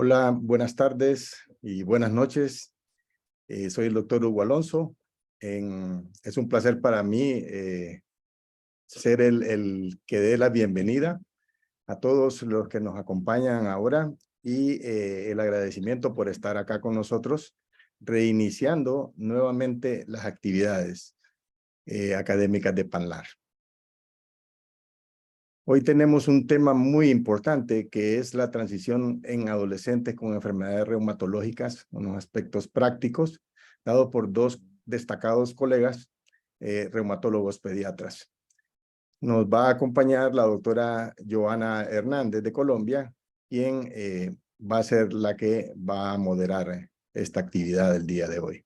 Hola, buenas tardes y buenas noches. Soy el doctor Hugo Alonso. Es un placer para mí ser el que dé la bienvenida a todos los que nos acompañan ahora y el agradecimiento por estar acá con nosotros, reiniciando nuevamente las actividades académicas de PANLAR. Hoy tenemos un tema muy importante que es la transición en adolescentes con enfermedades reumatológicas, unos aspectos prácticos, dado por dos destacados colegas reumatólogos pediatras. Nos va a acompañar la doctora Joana Hernández de Colombia, quien va a ser la que va a moderar esta actividad del día de hoy.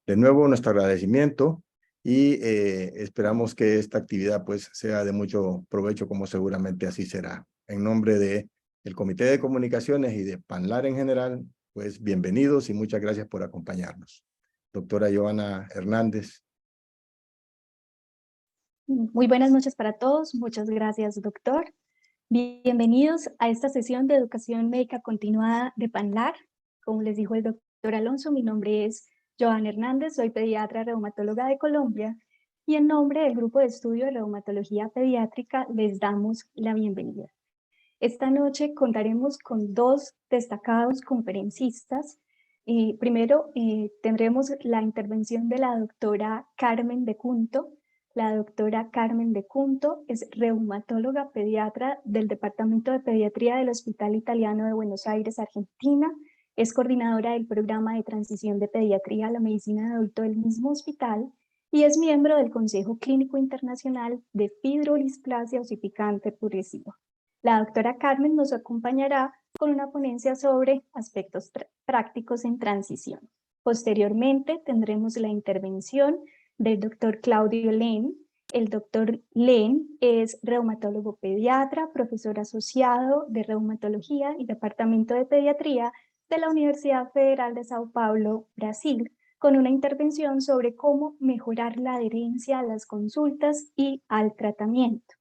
De nuevo, nuestro agradecimiento y esperamos que esta actividad pues sea de mucho provecho, como seguramente así será. En nombre del Comité de Comunicaciones y de PANLAR en general, pues bienvenidos y muchas gracias por acompañarnos. Doctora Joana Hernández. Muy buenas noches para todos. Muchas gracias, doctor. Bienvenidos a esta sesión de Educación Médica Continuada de PANLAR. Como les dijo el doctor Alonso, mi nombre es Joana Hernández, soy pediatra reumatóloga de Colombia y en nombre del Grupo de Estudio de Reumatología Pediátrica les damos la bienvenida. Esta noche contaremos con dos destacados conferencistas. Primero tendremos la intervención de la doctora Carmen de Cunto. La doctora Carmen de Cunto es reumatóloga pediatra del Departamento de Pediatría del Hospital Italiano de Buenos Aires, Argentina. Es coordinadora del programa de transición de pediatría a la medicina de adulto del mismo hospital y es miembro del Consejo Clínico Internacional de Fibrodisplasia Ossificante Progresiva. La doctora Carmen nos acompañará con una ponencia sobre aspectos prácticos en transición. Posteriormente tendremos la intervención del doctor Claudio Len. El doctor Len es reumatólogo pediatra, profesor asociado de reumatología y departamento de pediatría de la Universidad Federal de Sao Paulo, Brasil, con una intervención sobre cómo mejorar la adherencia a las consultas y al tratamiento.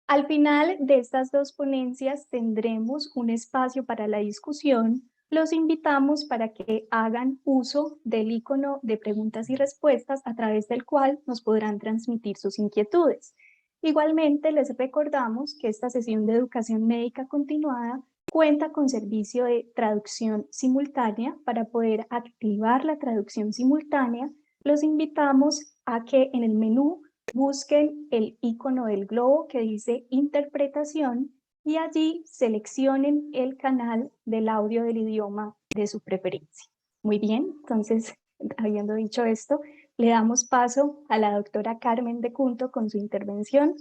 Al final de estas dos ponencias tendremos un espacio para la discusión. Los invitamos para que hagan uso del icono de preguntas y respuestas a través del cual nos podrán transmitir sus inquietudes. Igualmente les recordamos que esta sesión de educación médica continuada cuenta con servicio de traducción simultánea. Para poder activar la traducción simultánea, los invitamos a que en el menú busquen el icono del globo que dice interpretación y allí seleccionen el canal del audio del idioma de su preferencia. Muy bien, entonces, habiendo dicho esto, le damos paso a la doctora Carmen de Cunto con su intervención.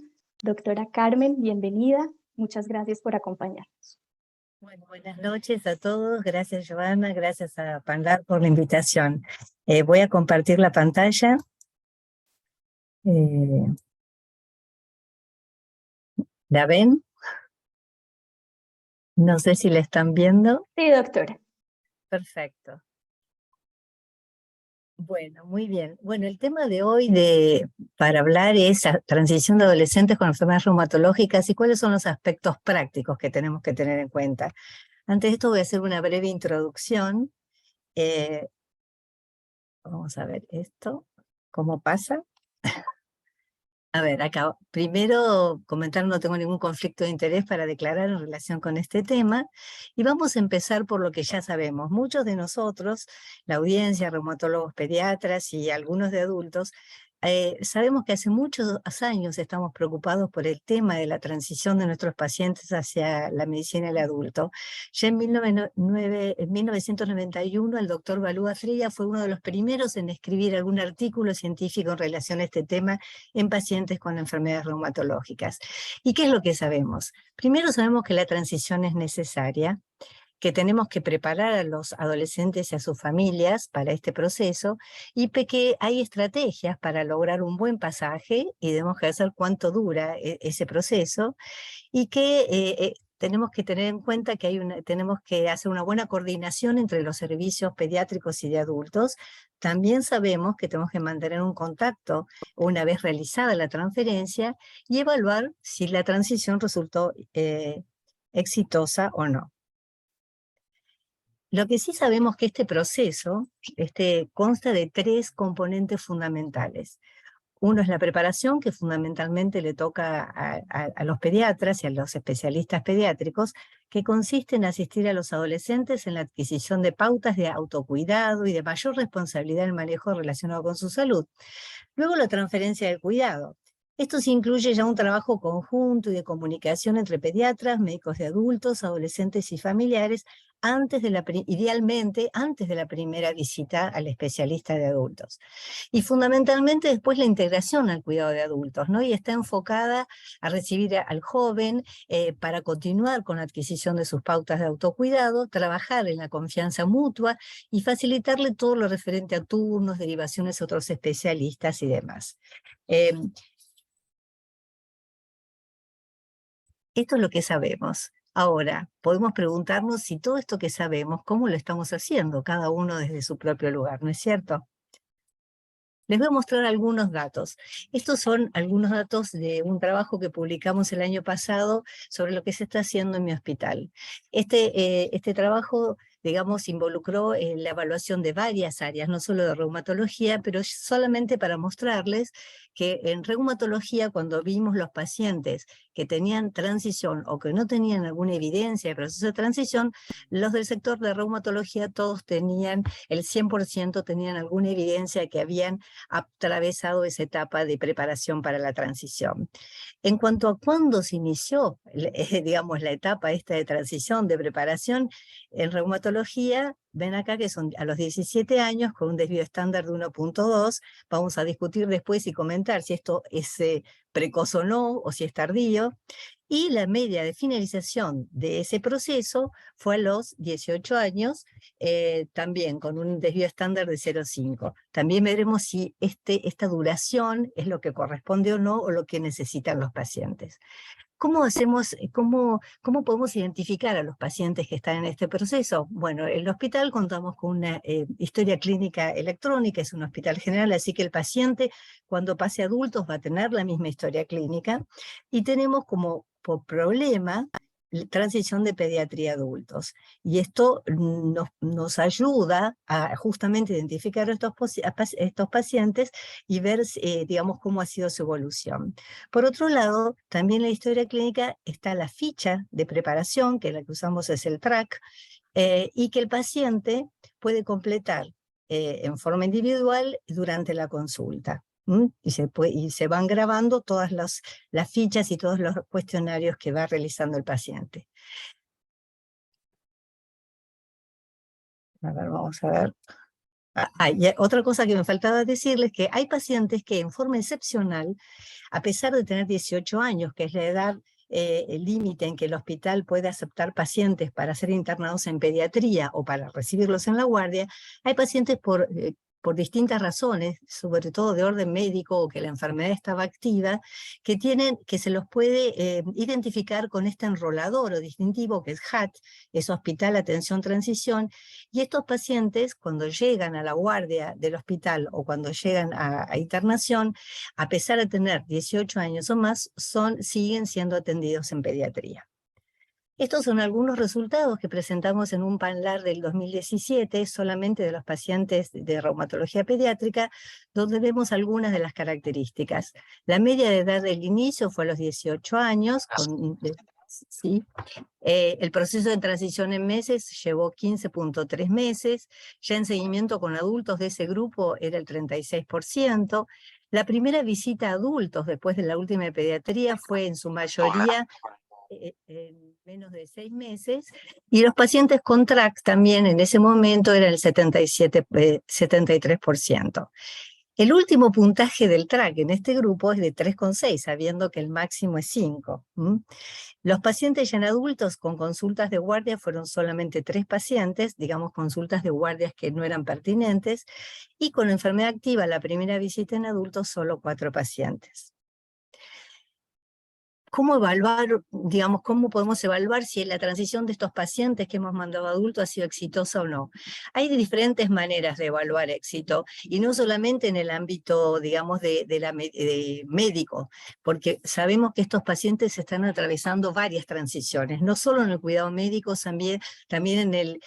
Doctora Carmen, bienvenida. Muchas gracias por acompañarnos. Bueno, buenas noches a todos. Gracias, Joana. Gracias a PANLAR por la invitación. Voy a compartir la pantalla. ¿La ven? No sé si la están viendo. Sí, doctora. Perfecto. Bueno, muy bien. Bueno, el tema de hoy para hablar es la transición de adolescentes con enfermedades reumatológicas y cuáles son los aspectos prácticos que tenemos que tener en cuenta. Antes de esto voy a hacer una breve introducción. Vamos a ver esto, ¿cómo pasa? A ver, acá, primero comentar, no tengo ningún conflicto de interés para declarar en relación con este tema, y vamos a empezar por lo que ya sabemos. Muchos de nosotros, la audiencia, reumatólogos pediatras y algunos de adultos, sabemos que hace muchos años estamos preocupados por el tema de la transición de nuestros pacientes hacia la medicina del adulto. Ya en 1991 el doctor Balúa Freya fue uno de los primeros en escribir algún artículo científico en relación a este tema en pacientes con enfermedades reumatológicas. ¿Y qué es lo que sabemos? Primero sabemos que la transición es necesaria, que tenemos que preparar a los adolescentes y a sus familias para este proceso, y que hay estrategias para lograr un buen pasaje, y debemos que saber cuánto dura ese proceso, y que tenemos que tener en cuenta que tenemos que hacer una buena coordinación entre los servicios pediátricos y de adultos. También sabemos que tenemos que mantener un contacto una vez realizada la transferencia y evaluar si la transición resultó exitosa o no. Lo que sí sabemos es que este proceso consta de 3 componentes fundamentales. Uno es la preparación, que fundamentalmente le toca a los pediatras y a los especialistas pediátricos, que consiste en asistir a los adolescentes en la adquisición de pautas de autocuidado y de mayor responsabilidad en el manejo relacionado con su salud. Luego la transferencia del cuidado. Esto se incluye ya un trabajo conjunto y de comunicación entre pediatras, médicos de adultos, adolescentes y familiares, idealmente antes de la primera visita al especialista de adultos. Y fundamentalmente después la integración al cuidado de adultos, ¿no? Y está enfocada a recibir al joven para continuar con la adquisición de sus pautas de autocuidado, trabajar en la confianza mutua y facilitarle todo lo referente a turnos, derivaciones a otros especialistas y demás. Esto es lo que sabemos. Ahora, podemos preguntarnos si todo esto que sabemos, ¿cómo lo estamos haciendo? Cada uno desde su propio lugar, ¿no es cierto? Les voy a mostrar algunos datos. Estos son algunos datos de un trabajo que publicamos el año pasado sobre lo que se está haciendo en mi hospital. Este trabajo, digamos, involucró la evaluación de varias áreas, no solo de reumatología, pero solamente para mostrarles que en reumatología, cuando vimos los pacientes que tenían transición o que no tenían alguna evidencia de proceso de transición, los del sector de reumatología todos tenían, el 100% tenían alguna evidencia de que habían atravesado esa etapa de preparación para la transición. En cuanto a cuándo se inició, digamos, la etapa esta de transición, de preparación, en reumatología, ven acá que son a los 17 años con un desvío estándar de 1.2, vamos a discutir después y comentar si esto es precoz o no, o si es tardío, y la media de finalización de ese proceso fue a los 18 años, también con un desvío estándar de 0,5. También veremos si esta duración es lo que corresponde o no, o lo que necesitan los pacientes. ¿Cómo podemos identificar a los pacientes que están en este proceso? Bueno, en el hospital contamos con una historia clínica electrónica, es un hospital general, así que el paciente cuando pase a adultos va a tener la misma historia clínica, y tenemos como por problema transición de pediatría a adultos. Y esto nos ayuda a justamente identificar a estos pacientes y ver, digamos, cómo ha sido su evolución. Por otro lado, también en la historia clínica está la ficha de preparación, que la que usamos es el TRAC, y que el paciente puede completar en forma individual durante la consulta. Y se van grabando todas las fichas y todos los cuestionarios que va realizando el paciente. A ver, vamos a ver. Y otra cosa que me faltaba decirles, que hay pacientes que en forma excepcional, a pesar de tener 18 años, que es la edad el límite en que el hospital puede aceptar pacientes para ser internados en pediatría o para recibirlos en la guardia, hay pacientes por distintas razones, sobre todo de orden médico o que la enfermedad estaba activa, que se los puede identificar con este enrolador o distintivo que es HAT, es Hospital Atención Transición, y estos pacientes cuando llegan a la guardia del hospital o cuando llegan a internación, a pesar de tener 18 años o más, siguen siendo atendidos en pediatría. Estos son algunos resultados que presentamos en un PANLAR del 2017, solamente de los pacientes de reumatología pediátrica, donde vemos algunas de las características. La media de edad del inicio fue a los 18 años, ¿sí? El proceso de transición en meses llevó 15.3 meses, ya en seguimiento con adultos de ese grupo era el 36%, la primera visita a adultos después de la última pediatría fue en su mayoría en menos de 6 meses, y los pacientes con TRAC también en ese momento eran el 73%. El último puntaje del TRAC en este grupo es de 3,6, sabiendo que el máximo es 5. Los pacientes ya en adultos con consultas de guardia fueron solamente 3 pacientes, digamos consultas de guardias que no eran pertinentes, y con enfermedad activa la primera visita en adultos solo 4 pacientes. ¿cómo evaluar, digamos, cómo podemos evaluar si la transición de estos pacientes que hemos mandado a adultos ha sido exitosa o no? Hay diferentes maneras de evaluar éxito, y no solamente en el ámbito, digamos, de médico, porque sabemos que estos pacientes están atravesando varias transiciones, no solo en el cuidado médico, también en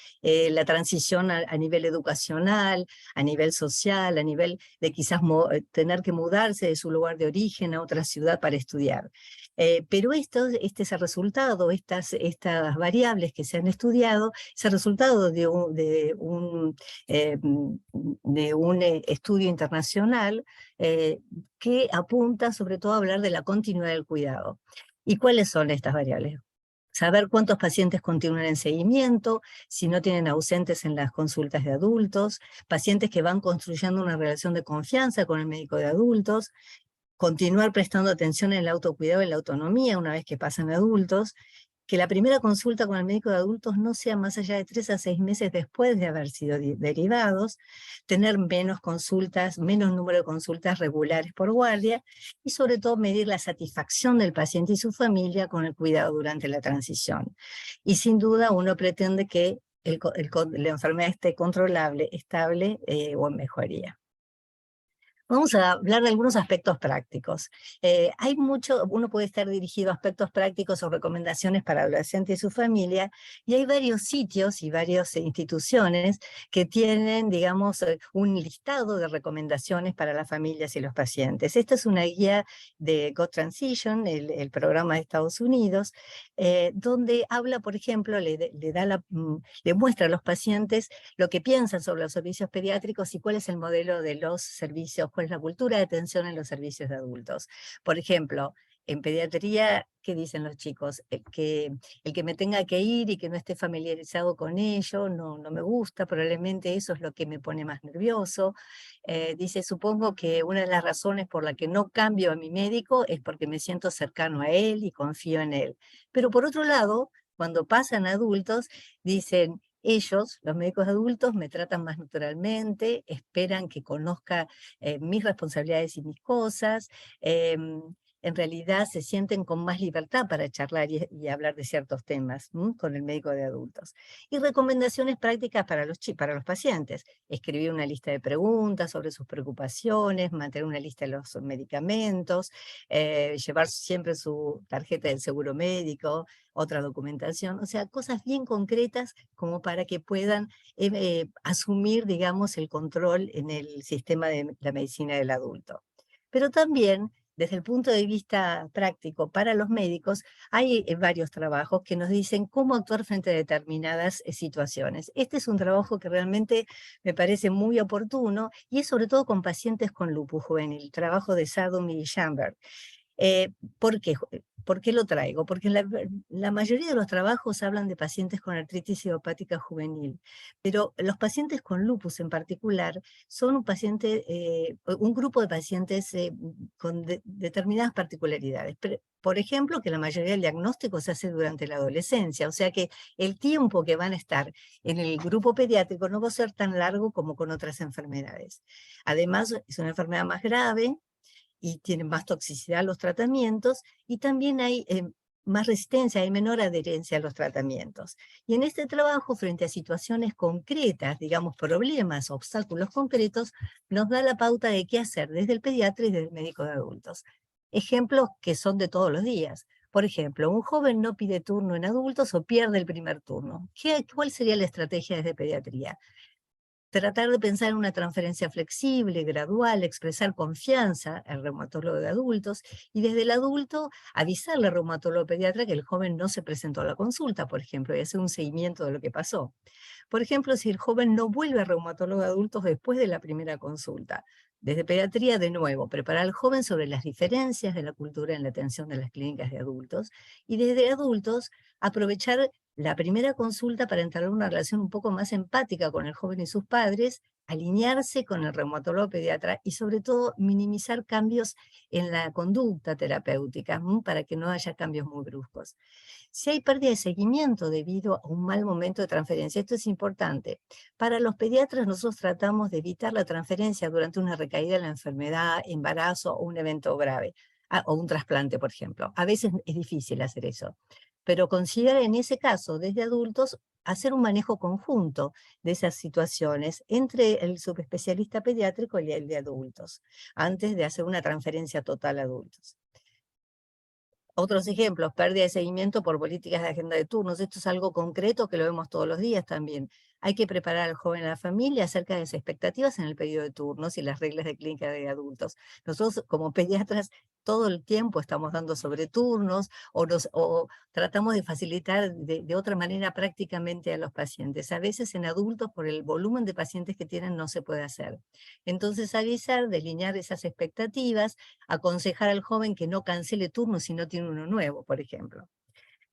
la transición a nivel educacional, a nivel social, a nivel de quizás tener que mudarse de su lugar de origen a otra ciudad para estudiar. Pero este es el resultado, estas variables que se han estudiado, es el resultado de un estudio internacional que apunta sobre todo a hablar de la continuidad del cuidado. ¿Y cuáles son estas variables? Saber cuántos pacientes continúan en seguimiento, si no tienen ausentes en las consultas de adultos, pacientes que van construyendo una relación de confianza con el médico de adultos, continuar prestando atención en el autocuidado y la autonomía una vez que pasan adultos, que la primera consulta con el médico de adultos no sea más allá de 3 a 6 meses después de haber sido derivados, tener menos número de consultas regulares por guardia, y sobre todo medir la satisfacción del paciente y su familia con el cuidado durante la transición. Y sin duda uno pretende que la enfermedad esté controlable, estable o en mejoría. Vamos a hablar de algunos aspectos prácticos. Uno puede estar dirigido a aspectos prácticos o recomendaciones para el adolescente y su familia, y hay varios sitios y varias instituciones que tienen, digamos, un listado de recomendaciones para las familias y los pacientes. Esta es una guía de Go Transition, el programa de Estados Unidos, donde habla, por ejemplo, le muestra a los pacientes lo que piensan sobre los servicios pediátricos y cuál es el modelo de los servicios, cuál es la cultura de atención en los servicios de adultos. Por ejemplo, en pediatría, ¿qué dicen los chicos? El que me tenga que ir y que no esté familiarizado con ello, no me gusta, probablemente eso es lo que me pone más nervioso. Dice, supongo que una de las razones por la que no cambio a mi médico es porque me siento cercano a él y confío en él. Pero por otro lado, cuando pasan a adultos, dicen, ellos, los médicos adultos, me tratan más naturalmente, esperan que conozca mis responsabilidades y mis cosas, en realidad se sienten con más libertad para charlar y hablar de ciertos temas con el médico de adultos. Y recomendaciones prácticas para los pacientes: escribir una lista de preguntas sobre sus preocupaciones, mantener una lista de los medicamentos, llevar siempre su tarjeta del seguro médico, otra documentación, o sea, cosas bien concretas como para que puedan asumir, digamos, el control en el sistema de la medicina del adulto. Pero también, desde el punto de vista práctico para los médicos, hay varios trabajos que nos dicen cómo actuar frente a determinadas situaciones. Este es un trabajo que realmente me parece muy oportuno, y es sobre todo con pacientes con lupus juvenil, el trabajo de Sadum y Schamberg. ¿Por qué? ¿Por qué lo traigo? Porque la mayoría de los trabajos hablan de pacientes con artritis idiopática juvenil, pero los pacientes con lupus en particular son un grupo de pacientes con determinadas particularidades. Por ejemplo, que la mayoría del diagnóstico se hace durante la adolescencia, o sea que el tiempo que van a estar en el grupo pediátrico no va a ser tan largo como con otras enfermedades. Además, es una enfermedad más grave y tienen más toxicidad los tratamientos, y también hay más resistencia, hay menor adherencia a los tratamientos. Y en este trabajo, frente a situaciones concretas, digamos problemas, obstáculos concretos, nos da la pauta de qué hacer desde el pediatra y desde el médico de adultos. Ejemplos que son de todos los días. Por ejemplo, un joven no pide turno en adultos o pierde el primer turno. ¿Cuál sería la estrategia desde pediatría? Tratar de pensar en una transferencia flexible, gradual, expresar confianza al reumatólogo de adultos, y desde el adulto avisarle al reumatólogo pediatra que el joven no se presentó a la consulta, por ejemplo, y hacer un seguimiento de lo que pasó. Por ejemplo, si el joven no vuelve al reumatólogo de adultos después de la primera consulta, desde pediatría, de nuevo, preparar al joven sobre las diferencias de la cultura en la atención de las clínicas de adultos, y desde adultos aprovechar la primera consulta para entablar una relación un poco más empática con el joven y sus padres, alinearse con el reumatólogo pediatra y sobre todo minimizar cambios en la conducta terapéutica para que no haya cambios muy bruscos. Si hay pérdida de seguimiento debido a un mal momento de transferencia, esto es importante. Para los pediatras nosotros tratamos de evitar la transferencia durante una recaída en la enfermedad, embarazo o un evento grave. o un trasplante, por ejemplo. A veces es difícil hacer eso, pero considera en ese caso, desde adultos, hacer un manejo conjunto de esas situaciones entre el subespecialista pediátrico y el de adultos, antes de hacer una transferencia total a adultos. Otros ejemplos, pérdida de seguimiento por políticas de agenda de turnos. Esto es algo concreto que lo vemos todos los días también. Hay que preparar al joven y a la familia acerca de las expectativas en el periodo de turnos y las reglas de clínica de adultos. Nosotros como pediatras todo el tiempo estamos dando sobre turnos o tratamos de facilitar de otra manera prácticamente a los pacientes. A veces en adultos por el volumen de pacientes que tienen no se puede hacer. Entonces avisar, delinear esas expectativas, aconsejar al joven que no cancele turnos si no tiene uno nuevo, por ejemplo.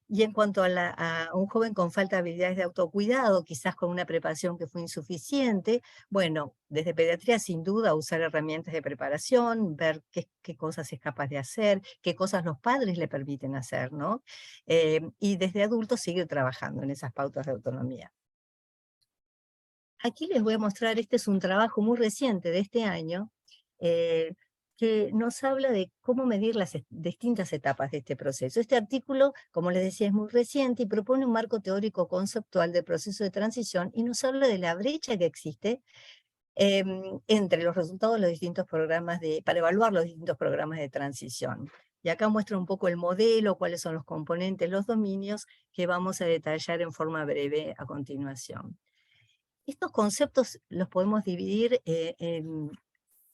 Y en cuanto a un joven con falta de habilidades de autocuidado, quizás con una preparación que fue insuficiente, bueno, desde pediatría sin duda usar herramientas de preparación, ver qué cosas es capaz de hacer, qué cosas los padres le permiten hacer, ¿no? Y desde adultos seguir trabajando en esas pautas de autonomía. Aquí les voy a mostrar, este es un trabajo muy reciente de este año, que nos habla de cómo medir las distintas etapas de este proceso. Este artículo, como les decía, es muy reciente y propone un marco teórico conceptual del proceso de transición y nos habla de la brecha que existe entre los resultados de los distintos programas para evaluar los distintos programas de transición. Y acá muestra un poco el modelo, cuáles son los componentes, los dominios, que vamos a detallar en forma breve a continuación. Estos conceptos los podemos dividir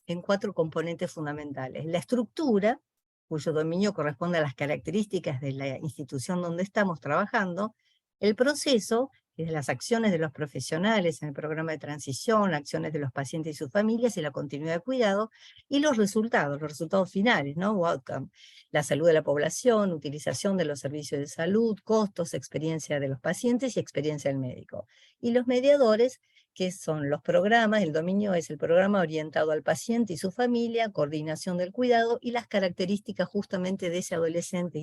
en 4 componentes fundamentales. La estructura, cuyo dominio corresponde a las características de la institución donde estamos trabajando. El proceso, que es las acciones de los profesionales en el programa de transición, acciones de los pacientes y sus familias y la continuidad de cuidado. Y los resultados finales, ¿no? Outcome. La salud de la población, utilización de los servicios de salud, costos, experiencia de los pacientes y experiencia del médico. Y los mediadores, que son los programas, el dominio es el programa orientado al paciente y su familia, coordinación del cuidado y las características justamente de ese adolescente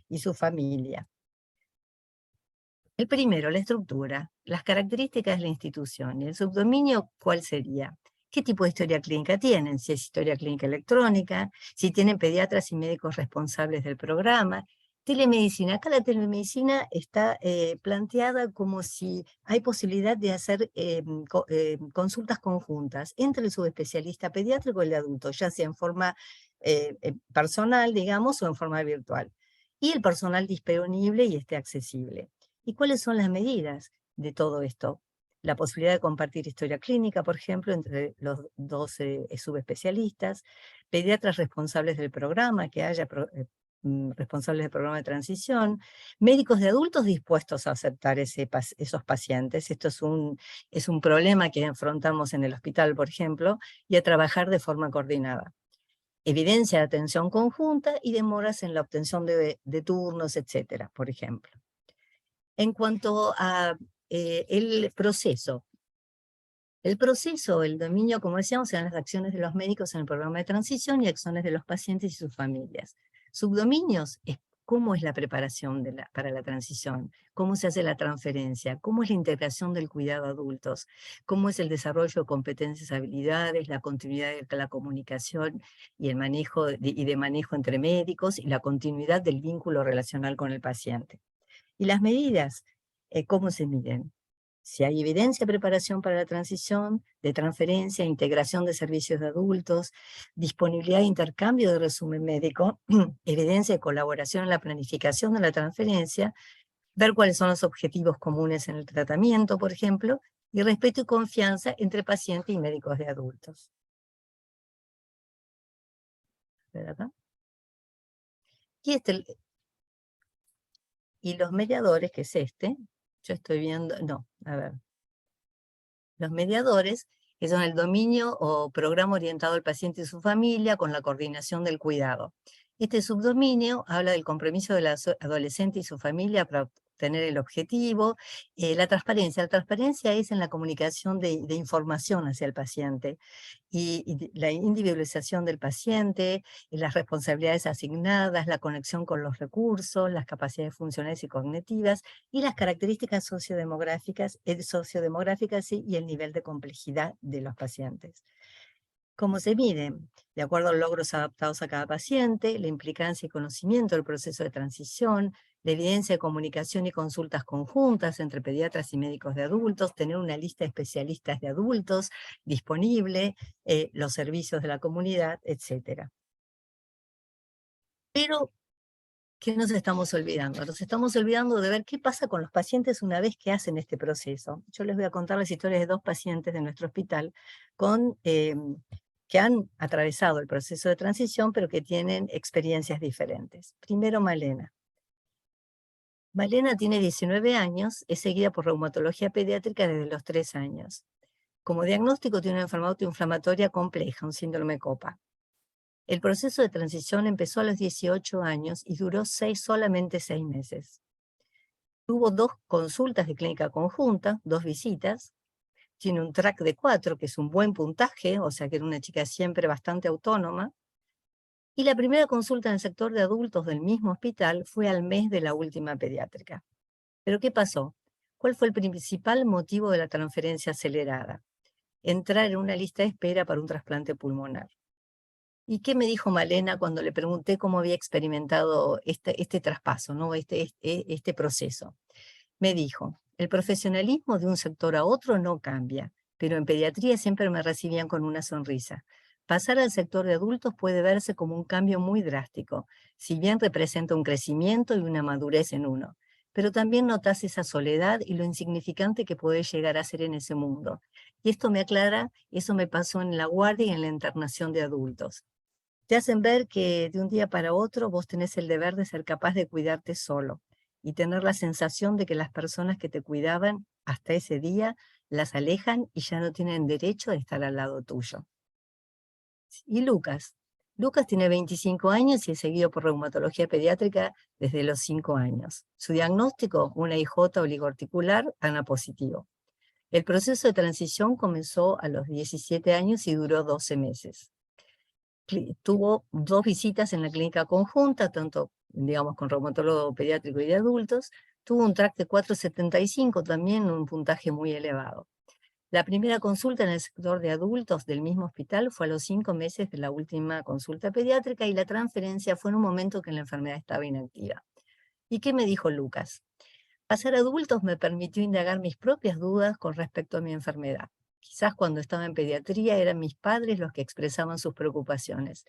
y su familia. El primero, la estructura, las características de la institución. Y el subdominio, ¿cuál sería? ¿Qué tipo de historia clínica tienen? Si es historia clínica electrónica, si tienen pediatras y médicos responsables del programa. Telemedicina. Acá la telemedicina está planteada como si hay posibilidad de hacer consultas conjuntas entre el subespecialista pediátrico y el adulto, ya sea en forma personal, digamos, o en forma virtual. Y el personal disponible y esté accesible. ¿Y cuáles son las medidas de todo esto? La posibilidad de compartir historia clínica, por ejemplo, entre los 12 subespecialistas, pediatras responsables del programa, que haya responsables del programa de transición, médicos de adultos dispuestos a aceptar esos pacientes. Esto es un problema que afrontamos en el hospital, por ejemplo, y a trabajar de forma coordinada. Evidencia de atención conjunta y demoras en la obtención de turnos, etcétera, por ejemplo. En cuanto a el proceso, el dominio, como decíamos, eran las acciones de los médicos en el programa de transición y acciones de los pacientes y sus familias. Subdominios es cómo es la preparación para la transición, cómo se hace la transferencia, cómo es la integración del cuidado a adultos, cómo es el desarrollo de competencias, habilidades, la continuidad de la comunicación y el manejo de manejo entre médicos y la continuidad del vínculo relacional con el paciente. Y las medidas, ¿cómo se miden? Si hay evidencia de preparación para la transición, de transferencia, integración de servicios de adultos, disponibilidad de intercambio de resumen médico, evidencia de colaboración en la planificación de la transferencia, ver cuáles son los objetivos comunes en el tratamiento, por ejemplo, y respeto y confianza entre paciente y médicos de adultos. ¿Verdad? Y los mediadores, que es yo estoy viendo, no, a ver. Los mediadores, que son el dominio o programa orientado al paciente y su familia con la coordinación del cuidado. Este subdominio habla del compromiso del adolescente y su familia para obtener el objetivo. La transparencia es en la comunicación de información hacia el paciente y la individualización del paciente, las responsabilidades asignadas, la conexión con los recursos, las capacidades funcionales y cognitivas y las características sociodemográficas y el nivel de complejidad de los pacientes. ¿Cómo se miden? De acuerdo a los logros adaptados a cada paciente, la implicancia y conocimiento del proceso de transición, la evidencia de comunicación y consultas conjuntas entre pediatras y médicos de adultos, tener una lista de especialistas de adultos disponible, los servicios de la comunidad, etc. Pero, ¿qué nos estamos olvidando? Nos estamos olvidando de ver qué pasa con los pacientes una vez que hacen este proceso. Yo les voy a contar las historias de 2 pacientes de nuestro hospital que han atravesado el proceso de transición, pero que tienen experiencias diferentes. Primero, Malena. Malena tiene 19 años, es seguida por reumatología pediátrica desde los 3 años. Como diagnóstico tiene una enfermedad autoinflamatoria compleja, un síndrome COPA. El proceso de transición empezó a los 18 años y duró solamente 6 meses. Tuvo 2 consultas de clínica conjunta, 2 visitas. Tiene un track de 4, que es un buen puntaje, o sea que era una chica siempre bastante autónoma. Y la primera consulta en el sector de adultos del mismo hospital fue al mes de la última pediátrica. ¿Pero qué pasó? ¿Cuál fue el principal motivo de la transferencia acelerada? Entrar en una lista de espera para un trasplante pulmonar. ¿Y qué me dijo Malena cuando le pregunté cómo había experimentado este traspaso, ¿no? este proceso? Me dijo, el profesionalismo de un sector a otro no cambia, pero en pediatría siempre me recibían con una sonrisa. Pasar al sector de adultos puede verse como un cambio muy drástico, si bien representa un crecimiento y una madurez en uno. Pero también notas esa soledad y lo insignificante que podés llegar a ser en ese mundo. Y esto me aclara, eso me pasó en la guardia y en la internación de adultos. Te hacen ver que de un día para otro vos tenés el deber de ser capaz de cuidarte solo y tener la sensación de que las personas que te cuidaban hasta ese día las alejan y ya no tienen derecho de estar al lado tuyo. Y Lucas. Lucas tiene 25 años y es seguido por reumatología pediátrica desde los 5 años. Su diagnóstico, una IJ oligoarticular, ANA positivo. El proceso de transición comenzó a los 17 años y duró 12 meses. Tuvo 2 visitas en la clínica conjunta, tanto, digamos, con reumatólogo pediátrico y de adultos. Tuvo un track de 4,75, también un puntaje muy elevado. La primera consulta en el sector de adultos del mismo hospital fue a los 5 meses de la última consulta pediátrica y la transferencia fue en un momento que la enfermedad estaba inactiva. ¿Y qué me dijo Lucas? Pasar a adultos me permitió indagar mis propias dudas con respecto a mi enfermedad. Quizás cuando estaba en pediatría eran mis padres los que expresaban sus preocupaciones.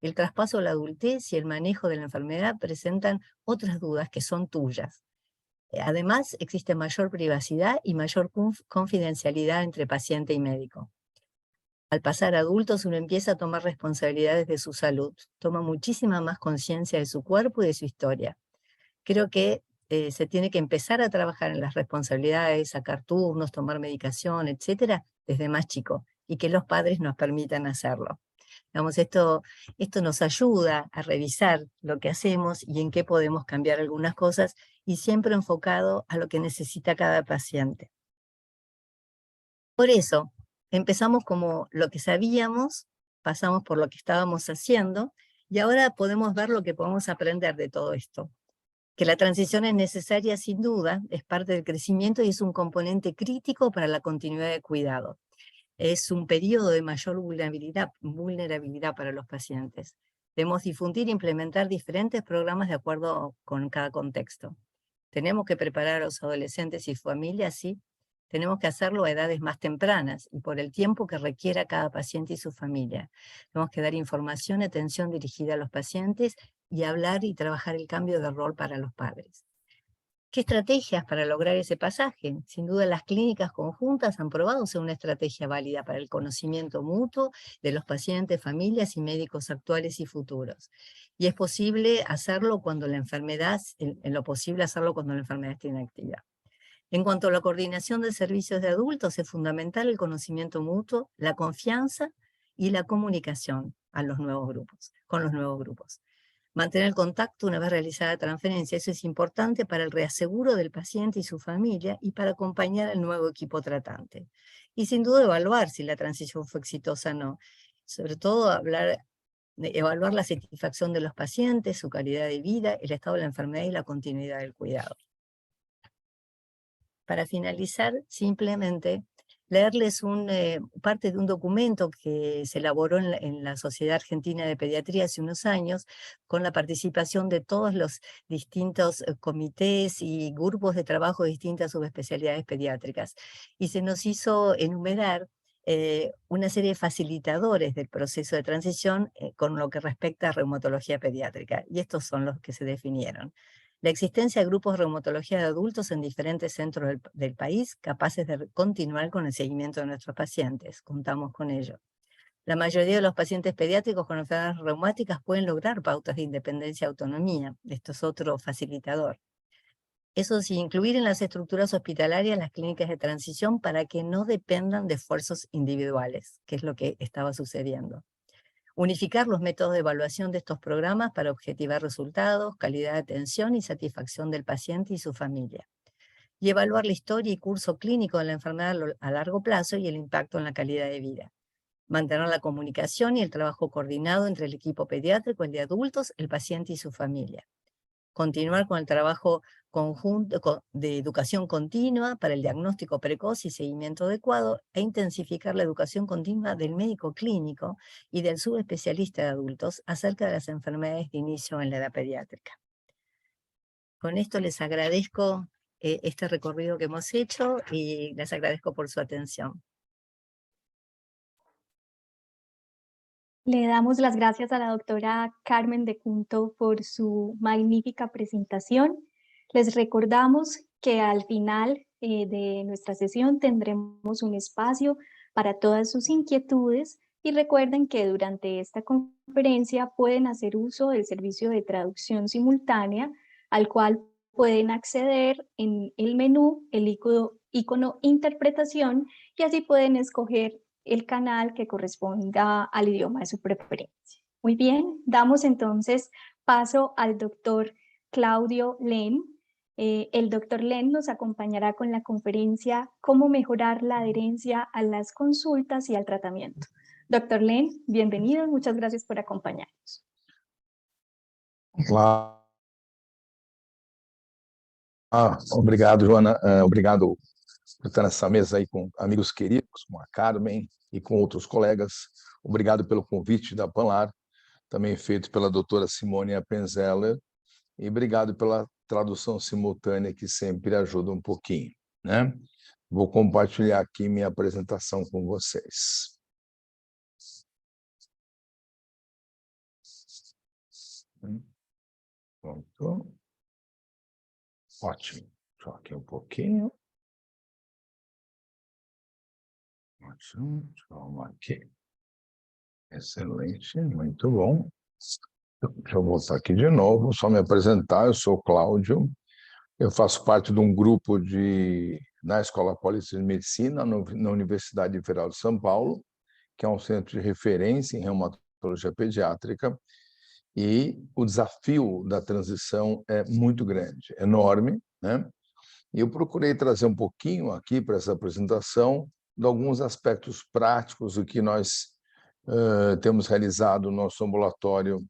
El traspaso a la adultez y el manejo de la enfermedad presentan otras dudas que son tuyas. Además, existe mayor privacidad y mayor confidencialidad entre paciente y médico. Al pasar a adultos, uno empieza a tomar responsabilidades de su salud, toma muchísima más conciencia de su cuerpo y de su historia. Creo que se tiene que empezar a trabajar en las responsabilidades, sacar turnos, tomar medicación, etcétera, desde más chico, y que los padres nos permitan hacerlo. Digamos, esto nos ayuda a revisar lo que hacemos y en qué podemos cambiar algunas cosas, y siempre enfocado a lo que necesita cada paciente. Por eso, empezamos como lo que sabíamos, pasamos por lo que estábamos haciendo, y ahora podemos ver lo que podemos aprender de todo esto. Que la transición es necesaria sin duda, es parte del crecimiento y es un componente crítico para la continuidad de cuidado. Es un periodo de mayor vulnerabilidad para los pacientes. Debemos difundir e implementar diferentes programas de acuerdo con cada contexto. Tenemos que preparar a los adolescentes y familias, sí. Tenemos que hacerlo a edades más tempranas y por el tiempo que requiera cada paciente y su familia. Tenemos que dar información y atención dirigida a los pacientes y hablar y trabajar el cambio de rol para los padres. ¿Qué estrategias para lograr ese pasaje? Sin duda las clínicas conjuntas han probado ser una estrategia válida para el conocimiento mutuo de los pacientes, familias y médicos actuales y futuros. Y es posible hacerlo cuando la enfermedad, en lo posible hacerlo cuando la enfermedad esté inactiva. En cuanto a la coordinación de servicios de adultos, es fundamental el conocimiento mutuo, la confianza y la comunicación con los nuevos grupos. Mantener el contacto una vez realizada la transferencia, eso es importante para el reaseguro del paciente y su familia y para acompañar al nuevo equipo tratante. Y sin duda evaluar si la transición fue exitosa o no. Sobre todo evaluar la satisfacción de los pacientes, su calidad de vida, el estado de la enfermedad y la continuidad del cuidado. Para finalizar, simplemente leerles parte de un documento que se elaboró en la Sociedad Argentina de Pediatría hace unos años, con la participación de todos los distintos comités y grupos de trabajo de distintas subespecialidades pediátricas. Y se nos hizo enumerar una serie de facilitadores del proceso de transición con lo que respecta a reumatología pediátrica, y estos son los que se definieron. La existencia de grupos de reumatología de adultos en diferentes centros del país capaces de continuar con el seguimiento de nuestros pacientes. Contamos con ello. La mayoría de los pacientes pediátricos con enfermedades reumáticas pueden lograr pautas de independencia y autonomía. Esto es otro facilitador. Eso sí, incluir en las estructuras hospitalarias las clínicas de transición para que no dependan de esfuerzos individuales, que es lo que estaba sucediendo. Unificar los métodos de evaluación de estos programas para objetivar resultados, calidad de atención y satisfacción del paciente y su familia. Y evaluar la historia y curso clínico de la enfermedad a largo plazo y el impacto en la calidad de vida. Mantener la comunicación y el trabajo coordinado entre el equipo pediátrico, el de adultos, el paciente y su familia. Continuar con el trabajo conjunto de educación continua para el diagnóstico precoz y seguimiento adecuado, e intensificar la educación continua del médico clínico y del subespecialista de adultos acerca de las enfermedades de inicio en la edad pediátrica. Con esto les agradezco este recorrido que hemos hecho y les agradezco por su atención. Le damos las gracias a la doctora Carmen de Cunto por su magnífica presentación. Les recordamos que al final de nuestra sesión tendremos un espacio para todas sus inquietudes y recuerden que durante esta conferencia pueden hacer uso del servicio de traducción simultánea al cual pueden acceder en el menú, el icono interpretación, y así pueden escoger el canal que corresponda al idioma de su preferencia. Muy bien, damos entonces paso al doctor Claudio Len. El doctor Len nos acompañará con la conferencia Cómo mejorar la adherencia a las consultas y al tratamiento. Doctor Len, bienvenido, muchas gracias por acompañarnos. Olá. Obrigado, Joana. Obrigado por estar nessa mesa aí com amigos queridos, com a Carmen e com outros colegas. Obrigado pelo convite da Panlar, também feito pela doutora Simone Appenzeller, e obrigado pela tradução simultânea, que sempre ajuda um pouquinho, né? Vou compartilhar aqui minha apresentação com vocês. Pronto. Ótimo. Só aqui um pouquinho. Ótimo. Vamos aqui. Excelente, muito bom. Deixa eu voltar aqui de novo, só me apresentar. Eu sou o Cláudio, eu faço parte de um grupo na Escola Paulista de Medicina, na Universidade Federal de São Paulo, que é um centro de referência em reumatologia pediátrica, e o desafio da transição é muito grande, enorme, né? E eu procurei trazer um pouquinho aqui para essa apresentação de alguns aspectos práticos do que nós temos realizado no nosso ambulatório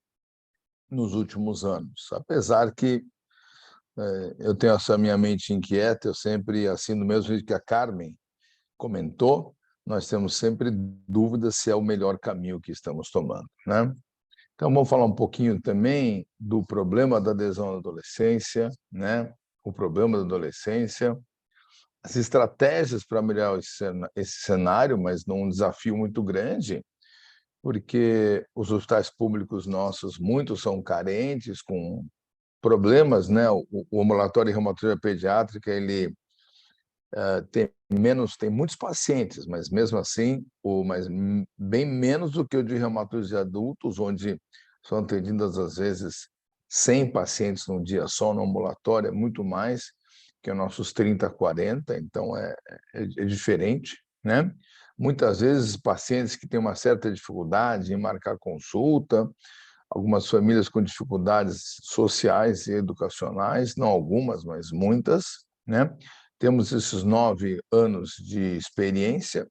nos últimos anos. Apesar que eu tenho essa minha mente inquieta, eu sempre, assim, do mesmo jeito que a Carmen comentou, nós temos sempre dúvidas se é o melhor caminho que estamos tomando, né? Então, vamos falar um pouquinho também do problema da adesão na adolescência, né? O problema da adolescência, as estratégias para melhorar esse cenário, mas num desafio muito grande, porque os hospitais públicos nossos, muitos são carentes, com problemas, né? O ambulatório de reumatologia pediátrica, ele tem muitos pacientes, mas mesmo assim, bem menos do que o de reumatologia de adultos, onde são atendidas às vezes 100 pacientes num dia só no ambulatório, é muito mais que os nossos 30, 40, então é diferente, né? Muitas vezes pacientes que têm uma certa dificuldade em marcar consulta, algumas famílias com dificuldades sociais e educacionais, não algumas, mas muitas, né? Temos esses 9 anos de experiência,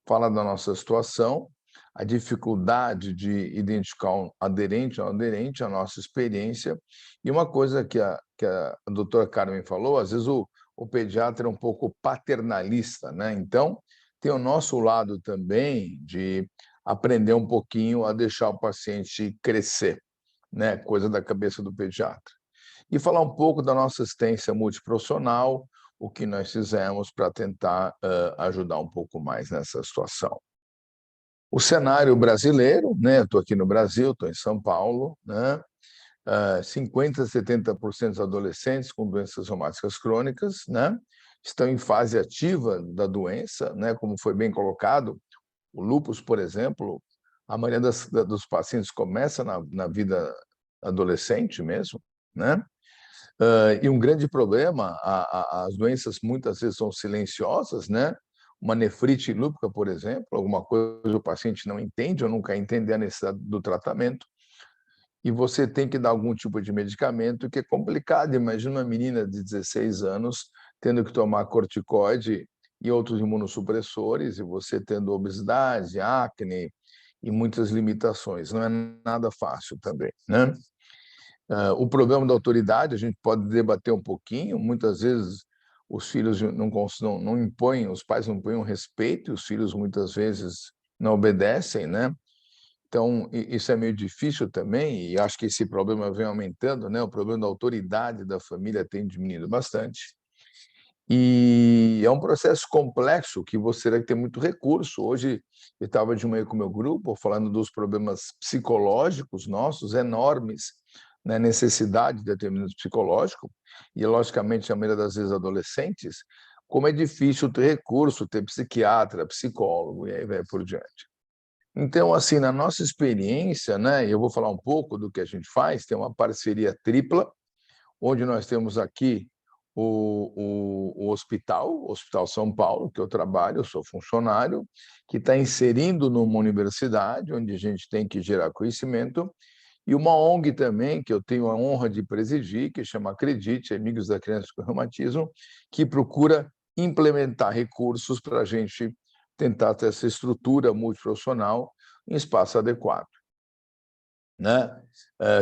fala da nossa situação, a dificuldade de identificar um aderente ou aderente, a nossa experiência, e uma coisa que a doutora Carmen falou, às vezes o pediatra é um pouco paternalista, né? Então, tem o nosso lado também de aprender um pouquinho a deixar o paciente crescer, né? Coisa da cabeça do pediatra. E falar um pouco da nossa assistência multiprofissional, o que nós fizemos para tentar ajudar um pouco mais nessa situação. O cenário brasileiro, né? Estou aqui no Brasil, estou em São Paulo, né? 50% a 70% dos adolescentes com doenças reumáticas crônicas, né? Estão em fase ativa da doença, né? Como foi bem colocado, o lúpus, por exemplo, a maioria dos pacientes começa na vida adolescente mesmo, né? E um grande problema, as doenças muitas vezes são silenciosas, né? Uma nefrite lúpica, por exemplo, alguma coisa o paciente não entende ou não quer entender a necessidade do tratamento, e você tem que dar algum tipo de medicamento que é complicado. Imagina uma menina de 16 anos tendo que tomar corticoide e outros imunossupressores, e você tendo obesidade, acne e muitas limitações. Não é nada fácil também, né? O problema da autoridade, a gente pode debater um pouquinho. Muitas vezes os filhos não impõem, os pais não impõem respeito, e os filhos muitas vezes não obedecem, né? Então, isso é meio difícil também, e acho que esse problema vem aumentando, né? O problema da autoridade da família tem diminuído bastante. E é um processo complexo que você tem que ter muito recurso. Hoje, eu estava de manhã com o meu grupo falando dos problemas psicológicos nossos, enormes, né? Necessidade de atendimento psicológico, e, logicamente, a maioria das vezes adolescentes, como é difícil ter recurso, ter psiquiatra, psicólogo, e aí vai por diante. Então, assim, na nossa experiência, né, eu vou falar um pouco do que a gente faz. Tem uma parceria tripla, onde nós temos aqui o Hospital São Paulo, que eu trabalho, eu sou funcionário, que está inserindo numa universidade, onde a gente tem que gerar conhecimento, e uma ONG também, que eu tenho a honra de presidir, que chama Acredite, Amigos da Criança com Reumatismo, que procura implementar recursos para a gente tentar ter essa estrutura multiprofissional em espaço adequado, né?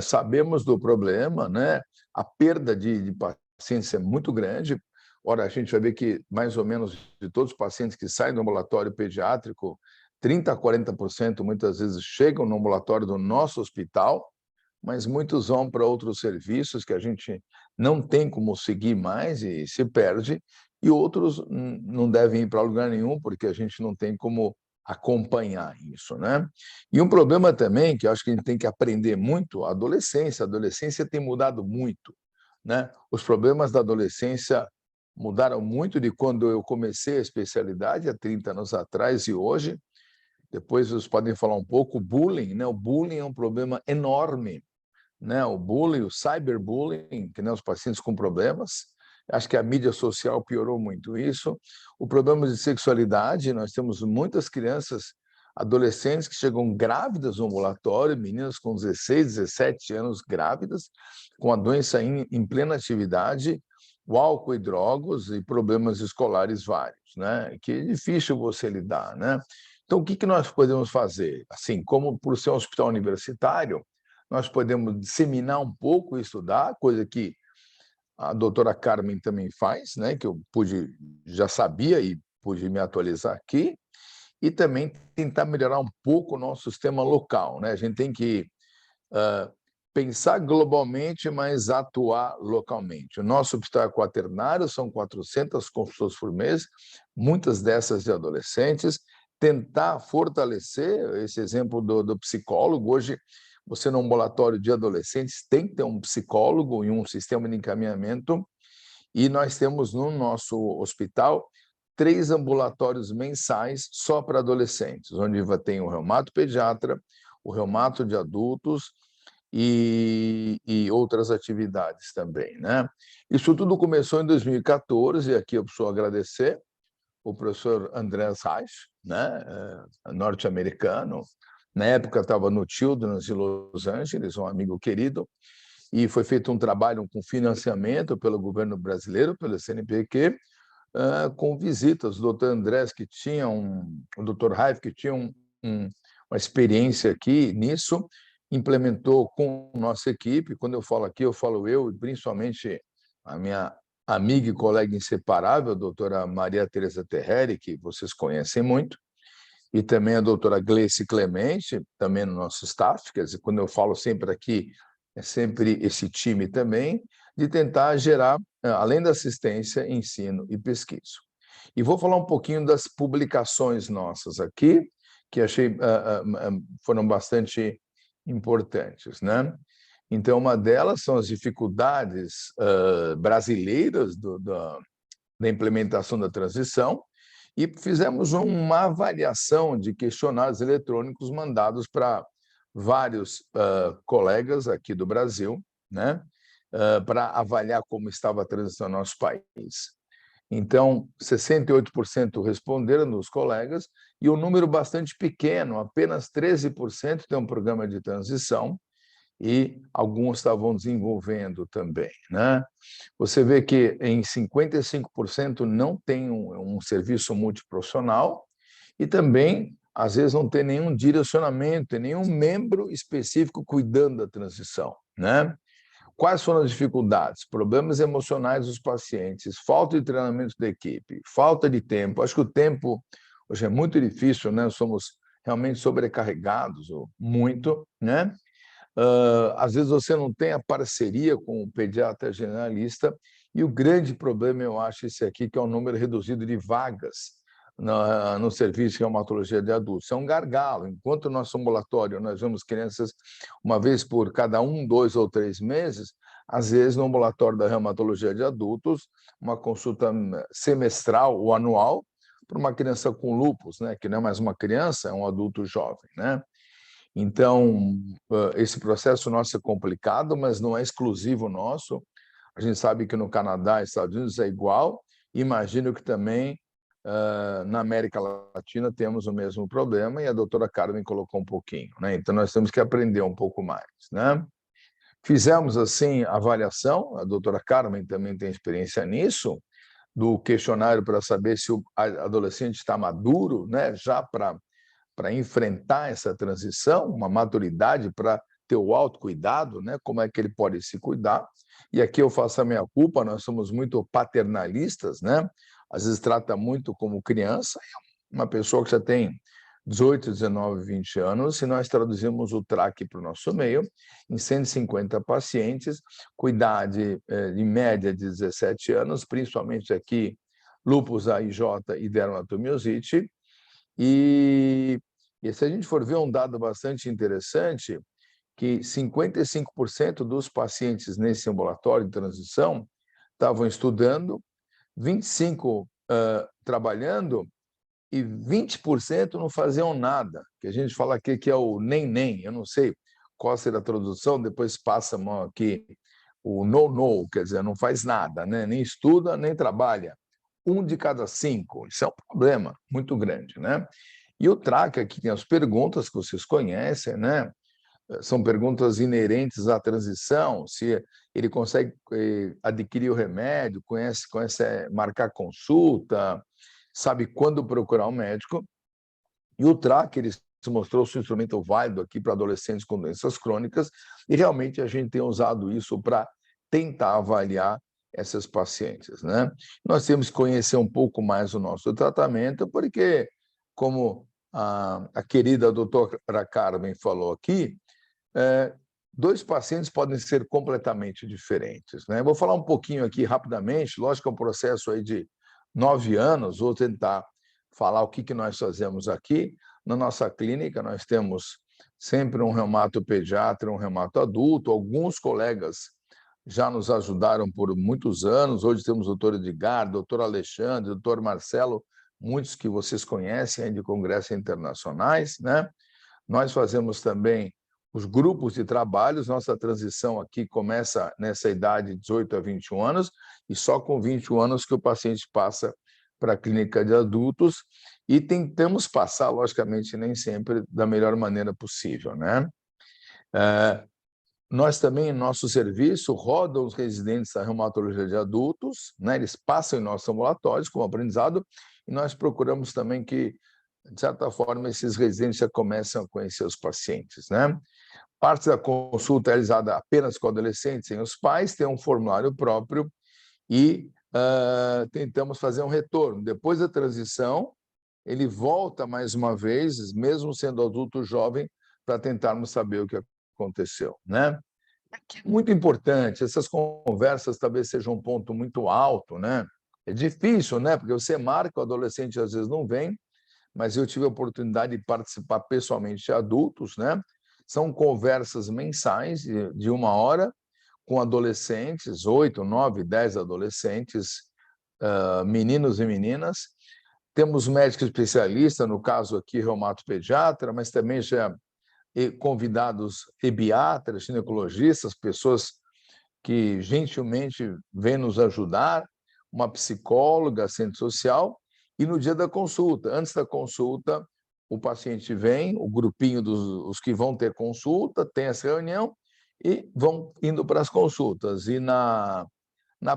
Sabemos do problema, né? A perda de pacientes é muito grande. Ora, a gente vai ver que mais ou menos de todos os pacientes que saem do ambulatório pediátrico, 30% a 40% muitas vezes chegam no ambulatório do nosso hospital, mas muitos vão para outros serviços que a gente não tem como seguir mais e se perde, e outros não devem ir para lugar nenhum, porque a gente não tem como acompanhar isso, né? E um problema também, que eu acho que a gente tem que aprender muito, a adolescência tem mudado muito, né? Os problemas da adolescência mudaram muito de quando eu comecei a especialidade, há 30 anos atrás, e hoje. Depois vocês podem falar um pouco, o bullying, né? O bullying é um problema enorme, né? O bullying, o cyberbullying, que, né, os pacientes com problemas. Acho que a mídia social piorou muito isso. O problema de sexualidade, nós temos muitas crianças, adolescentes que chegam grávidas no ambulatório, meninas com 16, 17 anos grávidas, com a doença em plena atividade, o álcool e drogas e problemas escolares vários, né? Que é difícil você lidar, né? Então, o que nós podemos fazer? Assim, como por ser um hospital universitário, nós podemos disseminar um pouco e estudar, coisa que a doutora Carmen também faz, né? Que eu já sabia e pude me atualizar aqui, e também tentar melhorar um pouco o nosso sistema local, né? A gente tem que pensar globalmente, mas atuar localmente. O nosso hospital é quaternário, são 400 consultas por mês, muitas dessas de adolescentes. Tentar fortalecer esse exemplo do psicólogo. Hoje, você no ambulatório de adolescentes tem que ter um psicólogo e um sistema de encaminhamento, e nós temos no nosso hospital 3 ambulatórios mensais só para adolescentes, onde tem o reumato pediatra, o reumato de adultos e outras atividades também, né? Isso tudo começou em 2014, e aqui eu preciso agradecer o professor Andreas Reich, né, norte-americano. Na época estava no Children's de Los Angeles, um amigo querido, e foi feito um trabalho com financiamento pelo governo brasileiro, pelo CNPq, com visitas. O doutor Andrés, que tinha o doutor Reich, que tinha uma experiência aqui nisso, implementou com nossa equipe. Quando eu falo aqui, eu falo eu, e principalmente a minha amiga e colega inseparável, a doutora Maria Tereza Terreri, que vocês conhecem muito, e também a doutora Gleice Clemente, também no nosso staff, quer dizer, quando eu falo sempre aqui, é sempre esse time também, de tentar gerar, além da assistência, ensino e pesquisa. E vou falar um pouquinho das publicações nossas aqui, que achei foram bastante importantes, né? Então, uma delas são as dificuldades brasileiras da implementação da transição, e fizemos uma avaliação de questionários eletrônicos mandados para vários colegas aqui do Brasil, né? Para avaliar como estava a transição no nosso país. Então, 68% responderam dos colegas, e um número bastante pequeno, apenas 13% tem um programa de transição, e alguns estavam desenvolvendo também, né? Você vê que em 55% não tem um serviço multiprofissional, e também, às vezes, não tem nenhum direcionamento, nenhum membro específico cuidando da transição, né? Quais foram as dificuldades? Problemas emocionais dos pacientes, falta de treinamento da equipe, falta de tempo. Acho que o tempo hoje é muito difícil, né? Somos realmente sobrecarregados, muito, né? Às vezes você não tem a parceria com o pediatra generalista, e o grande problema, eu acho, esse aqui, que é o número reduzido de vagas no serviço de reumatologia de adultos. É um gargalo. Enquanto no nosso ambulatório nós vemos crianças uma vez por cada 1, 2 ou 3 meses, às vezes no ambulatório da reumatologia de adultos, uma consulta semestral ou anual para uma criança com lúpus, né, que não é mais uma criança, é um adulto jovem, né? Então, esse processo nosso é complicado, mas não é exclusivo nosso. A gente sabe que no Canadá e Estados Unidos é igual. Imagino que também na América Latina temos o mesmo problema, e a doutora Carmen colocou um pouquinho, né? Então, nós temos que aprender um pouco mais, né? Fizemos, assim, a avaliação, a doutora Carmen também tem experiência nisso, do questionário para saber se o adolescente está maduro, né, já para enfrentar essa transição, uma maturidade para ter o autocuidado, né? Como é que ele pode se cuidar. E aqui eu faço a minha culpa, nós somos muito paternalistas, né? Às vezes trata muito como criança, uma pessoa que já tem 18, 19, 20 anos, e nós traduzimos o TRAC para o nosso meio, em 150 pacientes, com idade em média de 17 anos, principalmente aqui lúpus AIJ e dermatomiosite. E se a gente for ver um dado bastante interessante, que 55% dos pacientes nesse ambulatório de transição estavam estudando, 25% trabalhando, e 20% não faziam nada, que a gente fala aqui que é o nem, eu não sei qual será a tradução, depois passa aqui o no, quer dizer, não faz nada, né? Nem estuda, nem trabalha. 1 de cada 5, isso é um problema muito grande, né? E o TRAC aqui tem as perguntas que vocês conhecem, né? São perguntas inerentes à transição, se ele consegue adquirir o remédio, conhece marcar consulta, sabe quando procurar um médico. E o TRAC, ele se mostrou um instrumento válido aqui para adolescentes com doenças crônicas, e realmente a gente tem usado isso para tentar avaliar essas pacientes, né? Nós temos que conhecer um pouco mais o nosso tratamento, porque, como a querida doutora Carmen falou aqui, 2 pacientes podem ser completamente diferentes, né? Vou falar um pouquinho aqui rapidamente, lógico que é um processo aí de 9 anos, vou tentar falar o que nós fazemos aqui. Na nossa clínica, nós temos sempre um reumatopediatra, um reumato adulto, alguns colegas já nos ajudaram por muitos anos, hoje temos o doutor Edgar, doutor Alexandre, doutor Marcelo, muitos que vocês conhecem de congressos internacionais, né? Nós fazemos também os grupos de trabalhos, nossa transição aqui começa nessa idade de 18 a 21 anos, e só com 21 anos que o paciente passa para a clínica de adultos, e tentamos passar, logicamente, nem sempre da melhor maneira possível, né? Nós também, em nosso serviço, rodam os residentes da reumatologia de adultos, né? Eles passam em nossos ambulatórios como aprendizado, e nós procuramos também que, de certa forma, esses residentes já começam a conhecer os pacientes, né? Parte da consulta é realizada apenas com adolescentes sem os pais, tem um formulário próprio, e tentamos fazer um retorno. Depois da transição, ele volta mais uma vez, mesmo sendo adulto jovem, para tentarmos saber o que aconteceu, né? Muito importante, essas conversas talvez sejam um ponto muito alto, né? É difícil, né? Porque você marca, o adolescente às vezes não vem, mas eu tive a oportunidade de participar pessoalmente de adultos, né? São conversas mensais de 1 hora com adolescentes, 8, 9, 10 adolescentes, meninos e meninas. Temos médico especialista, no caso aqui, reumatopediatra, mas também já convidados ebiatras, ginecologistas, pessoas que gentilmente vêm nos ajudar, uma psicóloga, assistente social, e no dia da consulta, antes da consulta, o paciente vem, o grupinho dos que vão ter consulta, tem essa reunião e vão indo para as consultas. E na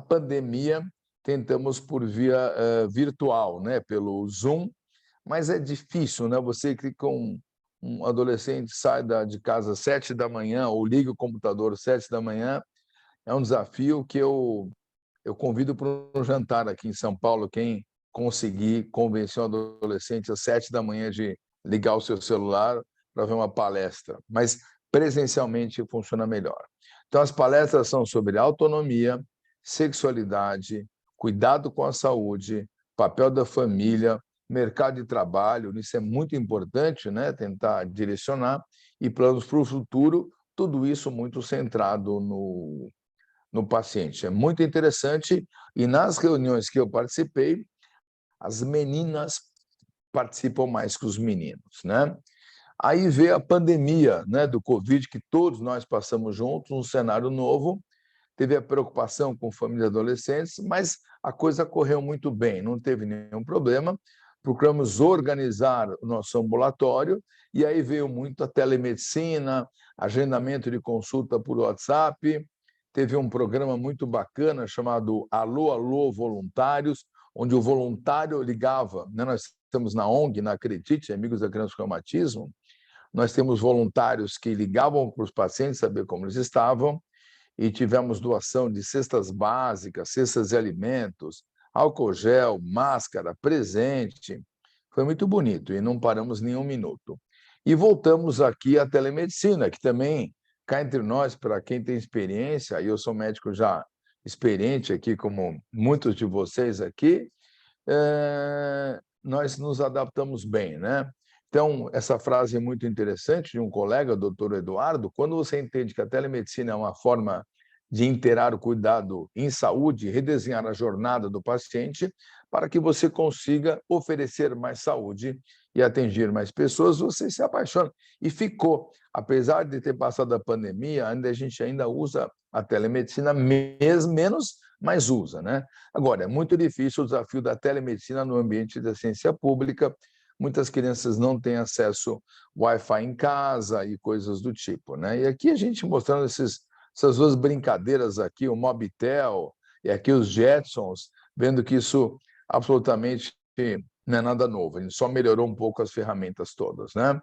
pandemia, tentamos por via virtual, né, pelo Zoom, mas é difícil, né? Você que com um adolescente sai de casa às 7 da manhã ou liga o computador às 7 da manhã, é um desafio que eu convido para um jantar aqui em São Paulo, quem conseguir convencer um adolescente às 7 da manhã de ligar o seu celular para ver uma palestra, mas presencialmente funciona melhor. Então, as palestras são sobre autonomia, sexualidade, cuidado com a saúde, papel da família, mercado de trabalho, isso é muito importante, né? Tentar direcionar, e planos para o futuro, tudo isso muito centrado no paciente. É muito interessante, e nas reuniões que eu participei, as meninas participam mais que os meninos, né? Aí veio a pandemia, né, do Covid, que todos nós passamos juntos, um cenário novo, teve a preocupação com famílias adolescentes, mas a coisa correu muito bem, não teve nenhum problema. Procuramos organizar o nosso ambulatório, e aí veio muito a telemedicina, agendamento de consulta por WhatsApp. Teve um programa muito bacana chamado Alô, Alô, Voluntários, onde o voluntário ligava, né? Nós estamos na ONG, na Acredite, Amigos da Criança com Reumatismo, nós temos voluntários que ligavam para os pacientes saber como eles estavam, e tivemos doação de cestas básicas, cestas de alimentos, álcool gel, máscara, presente. Foi muito bonito e não paramos nenhum minuto. E voltamos aqui à telemedicina, que também, cá entre nós, para quem tem experiência, e eu sou médico já experiente aqui, como muitos de vocês aqui, nós nos adaptamos bem, né? Então, essa frase é muito interessante de um colega, doutor Eduardo, quando você entende que a telemedicina é uma forma de interar o cuidado em saúde, redesenhar a jornada do paciente, para que você consiga oferecer mais saúde e atingir mais pessoas, você se apaixona. E ficou, apesar de ter passado a pandemia, a gente ainda usa a telemedicina, menos, mas usa, né? Agora, é muito difícil o desafio da telemedicina no ambiente da ciência pública. Muitas crianças não têm acesso Wi-Fi em casa e coisas do tipo, né? E aqui a gente mostrando essas duas brincadeiras aqui, o Mobitel e aqui os Jetsons, vendo que isso absolutamente não é nada novo, a gente só melhorou um pouco as ferramentas todas, né?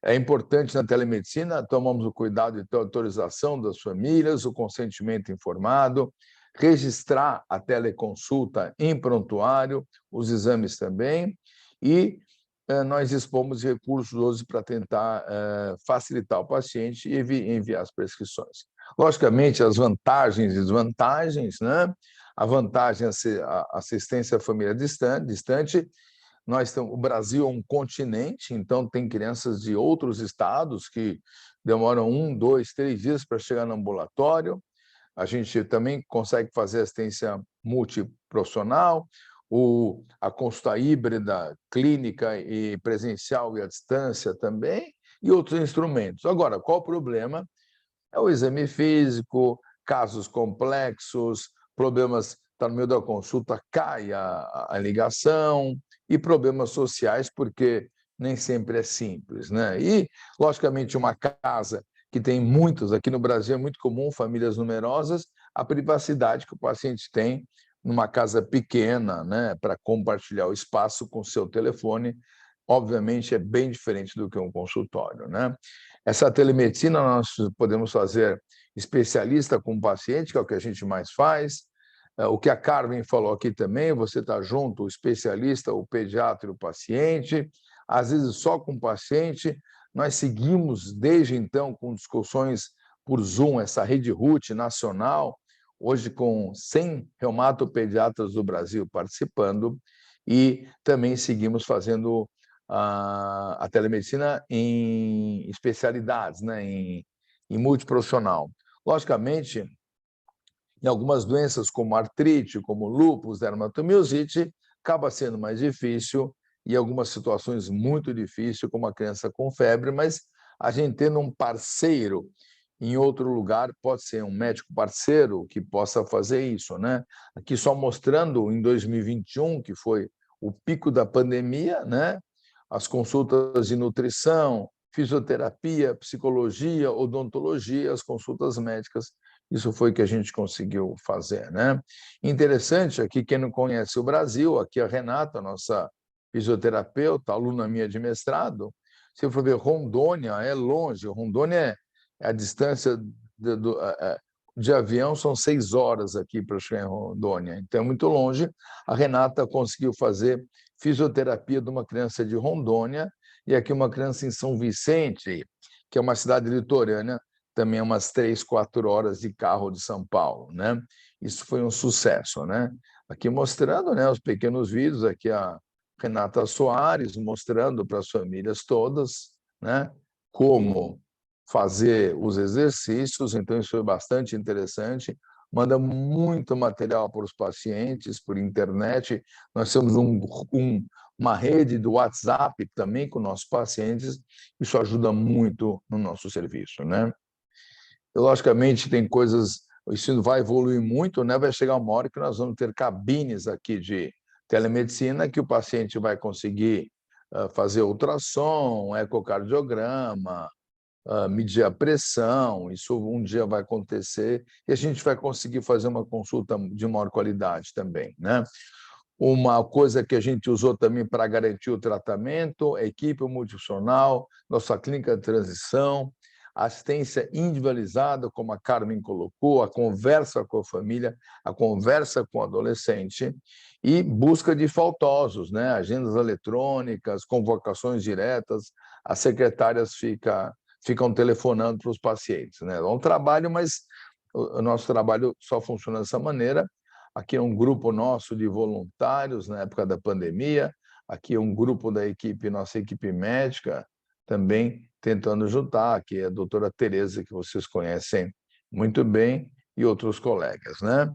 É importante na telemedicina, tomamos o cuidado de ter a autorização das famílias, o consentimento informado, registrar a teleconsulta em prontuário, os exames também, e nós dispomos de recursos hoje para tentar facilitar o paciente e enviar as prescrições. Logicamente, as vantagens e desvantagens, né? A vantagem é a assistência à família distante. O Brasil é um continente, então tem crianças de outros estados que demoram 1, 2, 3 dias para chegar no ambulatório. A gente também consegue fazer assistência multiprofissional, a consulta híbrida, clínica e presencial e à distância também, e outros instrumentos. Agora, qual o problema? É o exame físico, casos complexos, problemas, está no meio da consulta, cai a ligação, e problemas sociais, porque nem sempre é simples, né? E, logicamente, uma casa que tem muitos, aqui no Brasil é muito comum, famílias numerosas, a privacidade que o paciente tem numa casa pequena, né, para compartilhar o espaço com o seu telefone, obviamente é bem diferente do que um consultório, né? Essa telemedicina nós podemos fazer especialista com o paciente, que é o que a gente mais faz, o que a Carmen falou aqui também, você está junto, o especialista, o pediatra e o paciente, às vezes só com o paciente. Nós seguimos desde então com discussões por Zoom, essa rede RUT nacional, hoje com 100 reumatopediatras do Brasil participando, e também seguimos fazendo a telemedicina em especialidades, né, em multiprofissional. Logicamente, em algumas doenças como artrite, como lúpus, dermatomiosite, acaba sendo mais difícil, e algumas situações muito difíceis, como a criança com febre, mas a gente tendo um parceiro em outro lugar, pode ser um médico parceiro que possa fazer isso, né? Aqui só mostrando em 2021, que foi o pico da pandemia, né? As consultas de nutrição, fisioterapia, psicologia, odontologia, as consultas médicas. Isso foi o que a gente conseguiu fazer, né? Interessante aqui, quem não conhece o Brasil, aqui a Renata, nossa fisioterapeuta, aluna minha de mestrado. Se for ver, Rondônia é longe, Rondônia é a distância de avião, são 6 horas aqui para chegar em Rondônia, então é muito longe. A Renata conseguiu fazer fisioterapia de uma criança de Rondônia, e aqui uma criança em São Vicente, que é uma cidade litorânea, também umas 3, 4 horas de carro de São Paulo, né? Isso foi um sucesso, né? Aqui mostrando, né, os pequenos vídeos, aqui a Renata Soares mostrando para as famílias todas, né, como fazer os exercícios, então isso foi bastante interessante. Manda muito material para os pacientes por internet. Nós temos uma rede do WhatsApp também com nossos pacientes. Isso ajuda muito no nosso serviço, né? Logicamente, tem coisas, o ensino vai evoluir muito, né? Vai chegar uma hora que nós vamos ter cabines aqui de telemedicina que o paciente vai conseguir fazer ultrassom, ecocardiograma, medir a pressão. Isso um dia vai acontecer e a gente vai conseguir fazer uma consulta de maior qualidade também, né? Uma coisa que a gente usou também para garantir o tratamento, a equipe multifuncional, nossa clínica de transição, assistência individualizada, como a Carmen colocou, a conversa com a família, a conversa com o adolescente, e busca de faltosos, né? Agendas eletrônicas, convocações diretas, as secretárias ficam telefonando para os pacientes, né? É um trabalho, mas o nosso trabalho só funciona dessa maneira. Aqui é um grupo nosso de voluntários na época da pandemia, aqui é um grupo da equipe, nossa equipe médica, também tentando ajudar, que é a doutora Tereza, que vocês conhecem muito bem, e outros colegas, né?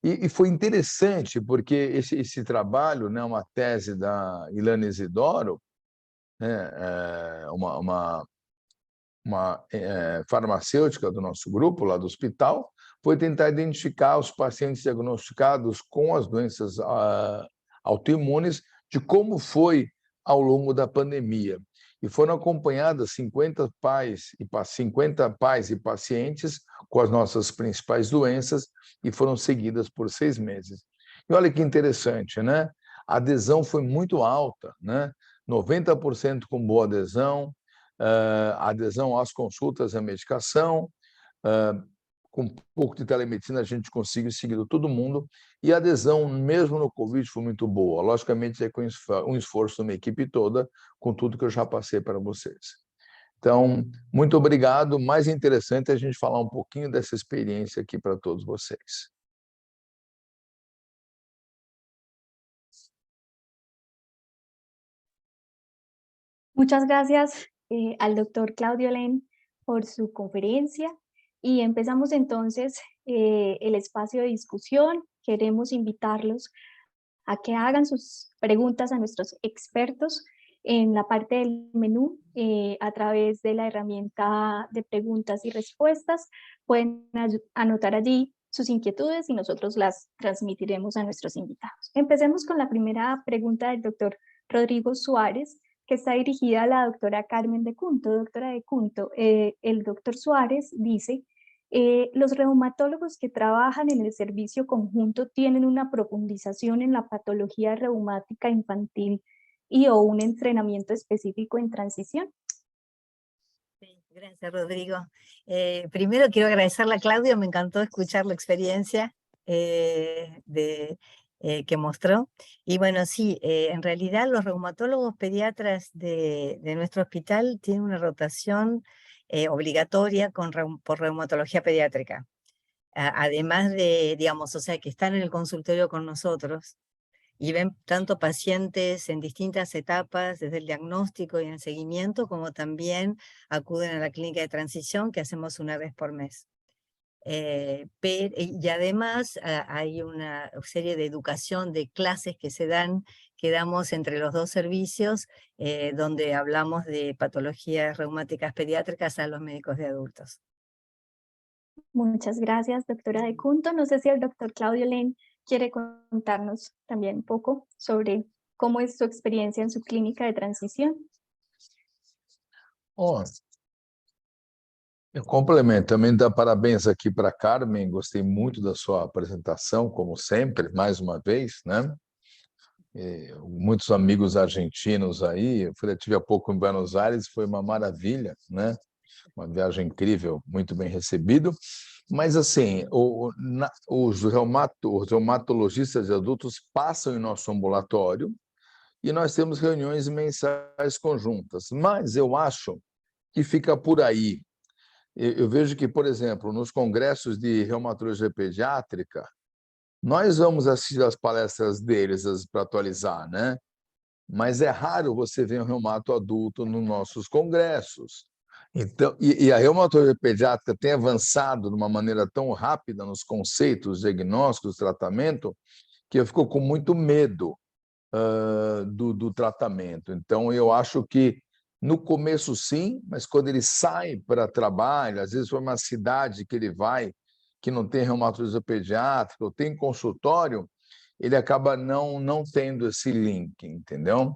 E foi interessante, porque esse trabalho, né, uma tese da Ilana Isidoro, né, uma farmacêutica do nosso grupo, lá do hospital, foi tentar identificar os pacientes diagnosticados com as doenças autoimunes, de como foi ao longo da pandemia. E foram acompanhadas 50 pais e pacientes com as nossas principais doenças e foram seguidas por 6 meses. E olha que interessante, né? A adesão foi muito alta, né? 90% com boa adesão, adesão às consultas e à medicação, com um pouco de telemedicina a gente conseguiu seguir todo mundo, e a adesão, mesmo no Covid, foi muito boa. Logicamente, é com um esforço de uma equipe toda, com tudo que eu já passei para vocês. Então, muito obrigado. Mais interessante é a gente falar um pouquinho dessa experiência aqui para todos vocês. Muchas gracias al doctor Claudio Len por su conferencia y empezamos entonces el espacio de discusión. Queremos invitarlos a que hagan sus preguntas a nuestros expertos en la parte del menú a través de la herramienta de preguntas y respuestas. Pueden anotar allí sus inquietudes y nosotros las transmitiremos a nuestros invitados. Empecemos con la primera pregunta del doctor Rodrigo Suárez, que está dirigida a la doctora Carmen de Cunto. Doctora de Cunto, el doctor Suárez dice: los reumatólogos que trabajan en el servicio conjunto tienen una profundización en la patología reumática infantil y o un entrenamiento específico en transición. Sí, gracias, Rodrigo. Primero quiero agradecerle a Claudio, me encantó escuchar la experiencia que mostró. Y bueno, sí, en realidad los reumatólogos pediatras de nuestro hospital tienen una rotación obligatoria por reumatología pediátrica. Además de, digamos, o sea, que están en el consultorio con nosotros y ven tanto pacientes en distintas etapas, desde el diagnóstico y el seguimiento, como también acuden a la clínica de transición que hacemos una vez por mes. Y además hay una serie de educación, de clases que damos entre los dos servicios, donde hablamos de patologías reumáticas pediátricas a los médicos de adultos. Muchas gracias, doctora De Cunto. No sé si el doctor Claudio Len quiere contarnos también un poco sobre cómo es su experiencia en su clínica de transición. Eu complemento, também dar parabéns aqui para a Carmen, gostei muito da sua apresentação, como sempre, mais uma vez, né? Muitos amigos argentinos aí, eu tive há pouco em Buenos Aires, foi uma maravilha, né? Uma viagem incrível, muito bem recebido. Mas, assim, os reumatologistas de adultos passam em nosso ambulatório e nós temos reuniões mensais conjuntas. Mas eu acho que fica por aí. Eu vejo que, por exemplo, nos congressos de reumatologia pediátrica, nós vamos assistir as palestras deles para atualizar, né? Mas é raro você ver um reumato adulto nos nossos congressos. Então, e a reumatologia pediátrica tem avançado de uma maneira tão rápida nos conceitos diagnósticos, tratamento, que eu fico com muito medo do tratamento. Então, eu acho que no começo sim, mas quando ele sai para trabalho, às vezes for uma cidade que ele vai, que não tem reumatologia pediátrica, ou tem consultório, ele acaba não tendo esse link, entendeu?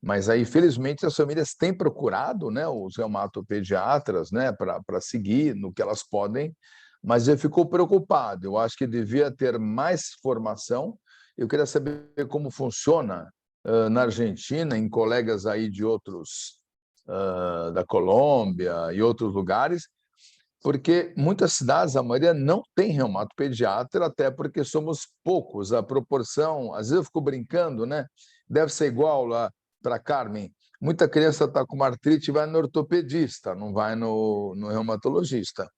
Mas aí, felizmente, as famílias têm procurado, né, os reumatopediatras, né, para seguir no que elas podem, mas eu fico preocupado. Eu acho que devia ter mais formação. Eu queria saber como funciona na Argentina, em colegas aí de outros, da Colômbia e outros lugares, porque muitas cidades, a maioria, não tem reumatopediatra, até porque somos poucos. A proporção, às vezes eu fico brincando, né? Deve ser igual lá para Carmen. Muita criança está com uma artrite e vai no ortopedista, não vai no reumatologista.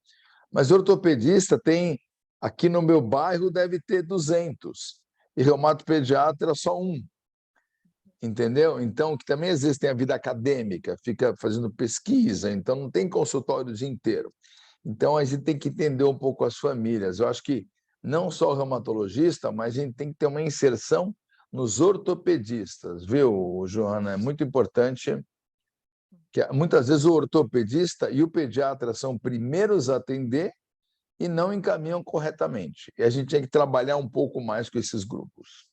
Mas ortopedista tem, aqui no meu bairro, deve ter 200. E reumatopediatra só um. Entendeu? Então, que também às vezes tem a vida acadêmica, fica fazendo pesquisa, então não tem consultório o dia inteiro. Então, a gente tem que entender um pouco as famílias. Eu acho que não só o reumatologista, mas a gente tem que ter uma inserção nos ortopedistas, viu, Joana? É muito importante que muitas vezes o ortopedista e o pediatra são primeiros a atender e não encaminham corretamente. E a gente tem que trabalhar um pouco mais com esses grupos.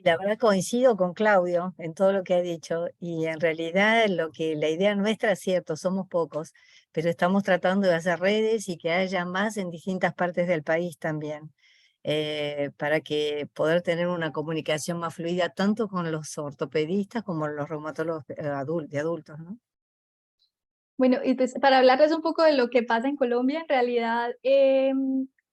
La verdad coincido con Claudio en todo lo que ha dicho y en realidad la idea nuestra es cierto, somos pocos, pero estamos tratando de hacer redes y que haya más en distintas partes del país también, para que poder tener una comunicación más fluida tanto con los ortopedistas como los reumatólogos de adultos, ¿no? Bueno, y pues para hablarles un poco de lo que pasa en Colombia, en realidad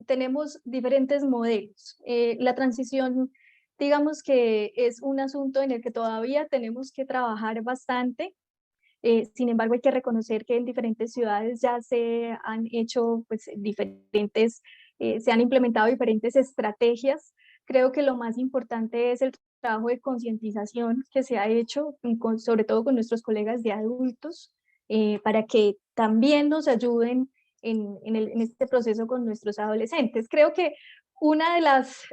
tenemos diferentes modelos. La transición, digamos que es un asunto en el que todavía tenemos que trabajar bastante. Sin embargo, hay que reconocer que en diferentes ciudades ya se han hecho pues, se han implementado diferentes estrategias. Creo que lo más importante es el trabajo de concientización que se ha hecho, sobre todo con nuestros colegas de adultos, para que también nos ayuden en este proceso con nuestros adolescentes. Creo que uno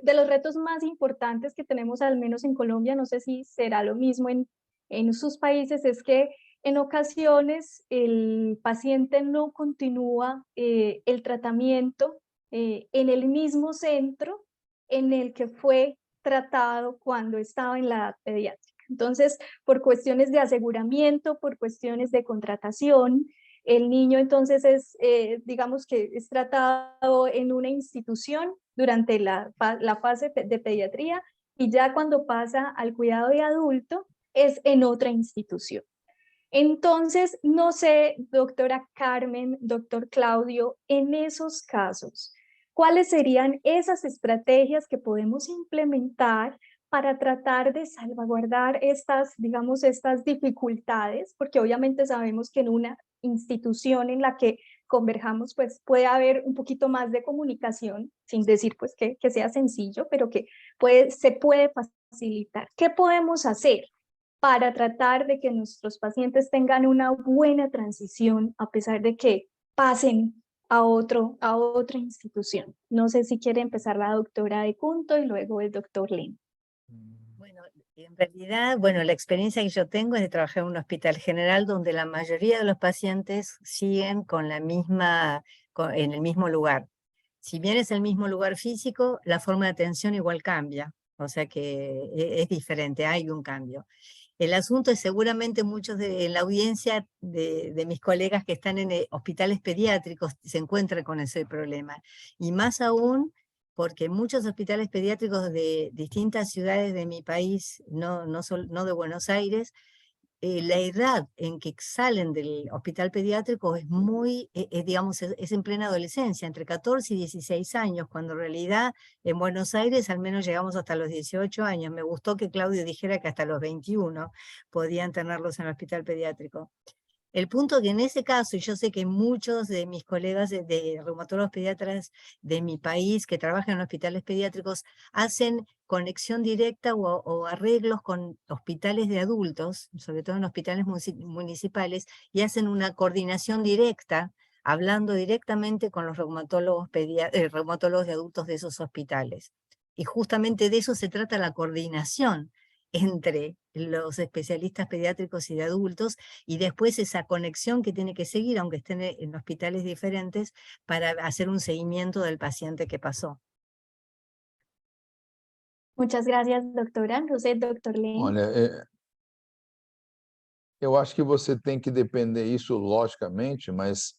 de los retos más importantes que tenemos, al menos en Colombia, no sé si será lo mismo en sus países, es que en ocasiones el paciente no continúa el tratamiento en el mismo centro en el que fue tratado cuando estaba en la edad pediátrica. Entonces, por cuestiones de aseguramiento, por cuestiones de contratación, el niño entonces digamos que es tratado en una institución durante la fase de pediatría y ya cuando pasa al cuidado de adulto es en otra institución. Entonces, no sé, doctora Carmen, doctor Claudio, en esos casos, ¿cuáles serían esas estrategias que podemos implementar para tratar de salvaguardar estas, digamos, estas dificultades? Porque obviamente sabemos que en una institución en la que converjamos, pues puede haber un poquito más de comunicación, sin decir pues que sea sencillo, pero que se puede facilitar. ¿Qué podemos hacer para tratar de que nuestros pacientes tengan una buena transición a pesar de que pasen a otra institución? No sé si quiere empezar la doctora de Cunto y luego el doctor Lin. Bueno, en realidad, bueno, la experiencia que yo tengo es de trabajar en un hospital general donde la mayoría de los pacientes siguen con la misma, en el mismo lugar. Si bien es el mismo lugar físico, la forma de atención igual cambia, o sea que es diferente, hay un cambio. El asunto es seguramente muchos en la audiencia de mis colegas que están en hospitales pediátricos se encuentran con ese problema. Y más aún porque muchos hospitales pediátricos de distintas ciudades de mi país, no de Buenos Aires, la edad en que salen del hospital pediátrico es muy, digamos, es en plena adolescencia, entre 14 y 16 años, cuando en realidad en Buenos Aires al menos llegamos hasta los 18 años. Me gustó que Claudio dijera que hasta los 21 podían tenerlos en el hospital pediátrico. El punto que en ese caso, y yo sé que muchos de mis colegas de reumatólogos pediatras de mi país que trabajan en hospitales pediátricos hacen conexión directa o arreglos con hospitales de adultos, sobre todo en hospitales municipales, y hacen una coordinación directa, hablando directamente con los reumatólogos de adultos de esos hospitales. Y justamente de eso se trata la coordinación entre los especialistas pediátricos y de adultos, y después esa conexión que tiene que seguir, aunque estén en hospitales diferentes, para hacer un seguimiento del paciente que pasó. Muchas gracias, doctora. No sé, doctor Lin. Olha, eu acho que você tem que depender isso, logicamente, mas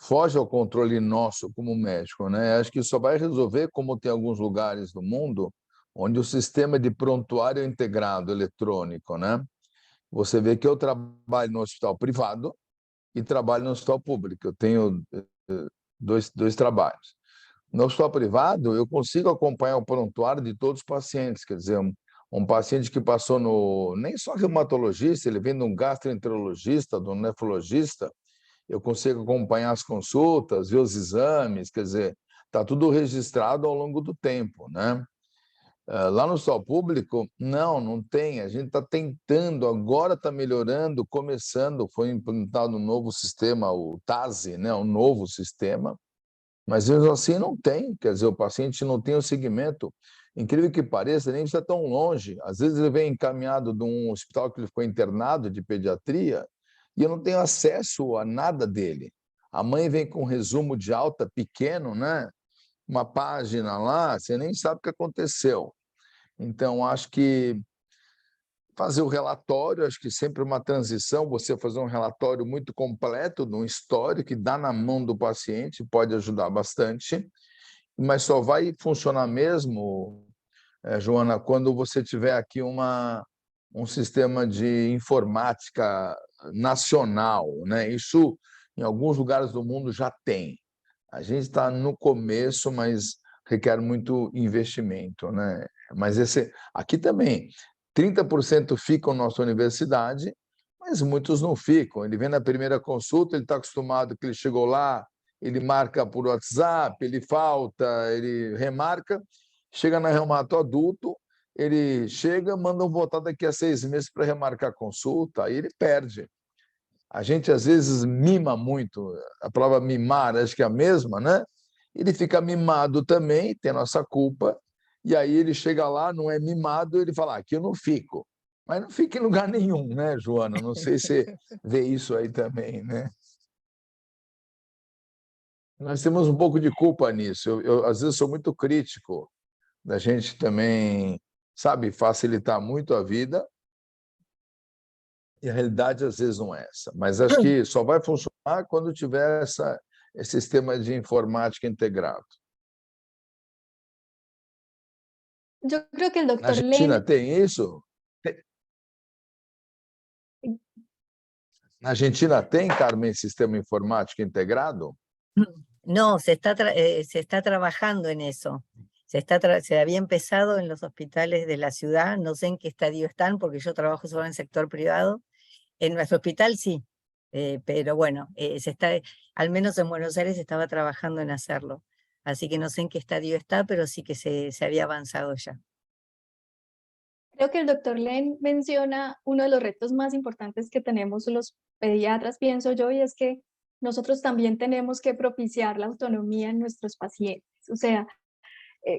foge ao controle nosso como médico, né? Acho que só vai resolver como tem alguns lugares do mundo onde o sistema de prontuário é integrado eletrônico, né? Você vê que eu trabalho no hospital privado e trabalho no hospital público. Eu tenho dois trabalhos. No hospital privado, eu consigo acompanhar o prontuário de todos os pacientes, quer dizer, um paciente que passou no... nem só reumatologista, ele vem de um gastroenterologista, de um nefrologista, eu consigo acompanhar as consultas, ver os exames, quer dizer, está tudo registrado ao longo do tempo, né? Lá no hospital público, não tem, a gente está tentando, agora está melhorando, começando, foi implantado um novo sistema, o TASE, né? Um novo sistema, mas mesmo assim não tem, quer dizer, o paciente não tem o segmento. Incrível que pareça, nem está tão longe. Às vezes ele vem encaminhado de um hospital que ele ficou internado de pediatria e eu não tenho acesso a nada dele. A mãe vem com um resumo de alta pequeno, né? Uma página lá, você nem sabe o que aconteceu. Então, acho que fazer o relatório, acho que sempre uma transição, você fazer um relatório muito completo, de um histórico que dá na mão do paciente, pode ajudar bastante, mas só vai funcionar mesmo, Joana, quando você tiver aqui um sistema de informática nacional, né? Isso, em alguns lugares do mundo, já tem. A gente está no começo, mas requer muito investimento, né? Mas aqui também, 30% ficam na nossa universidade, mas muitos não ficam. Ele vem na primeira consulta, ele está acostumado que ele chegou lá, ele marca por WhatsApp, ele falta, ele remarca, chega na reumato adulto, ele chega, mandam voltar daqui a 6 meses para remarcar a consulta, aí ele perde. A gente, às vezes, mima muito, a palavra mimar, acho que é a mesma, né? Ele fica mimado também, tem a nossa culpa, e aí ele chega lá, não é mimado, ele fala, aqui eu não fico. Mas não fica em lugar nenhum, né, Joana? Não sei se você vê isso aí também, né? Nós temos um pouco de culpa nisso. Eu às vezes, sou muito crítico da gente também, sabe, facilitar muito a vida, e a realidade, às vezes, não é essa. Mas acho que só vai funcionar quando tiver esse sistema de informática integrado. Yo creo que el Na doctor Argentina Lin... tem isso? Na Argentina tem, Carmen, sistema informático integrado? No, se está trabajando en eso. Se había empezado en los hospitales de la ciudad, no sé en qué estadio están, porque yo trabajo solo en el sector privado. En nuestro hospital sí, pero bueno, al menos en Buenos Aires estaba trabajando en hacerlo. Así que no sé en qué estadio está, pero sí que se había avanzado ya. Creo que el doctor Len menciona uno de los retos más importantes que tenemos los pediatras, pienso yo, y es que nosotros también tenemos que propiciar la autonomía en nuestros pacientes. O sea,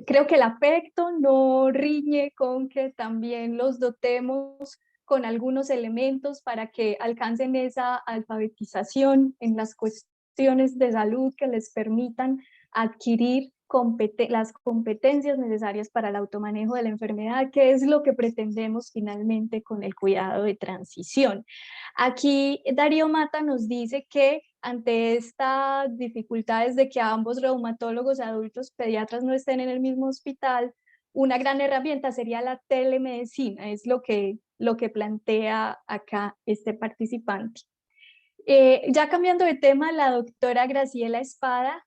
creo que el afecto no riñe con que también los dotemos con algunos elementos para que alcancen esa alfabetización en las cuestiones de salud que les permitan adquirir las competencias necesarias para el automanejo de la enfermedad, que es lo que pretendemos finalmente con el cuidado de transición. Aquí Darío Mata nos dice que ante estas dificultades de que ambos reumatólogos adultos pediatras no estén en el mismo hospital, una gran herramienta sería la telemedicina, es lo que plantea acá este participante. Ya cambiando de tema, la doctora Graciela Espada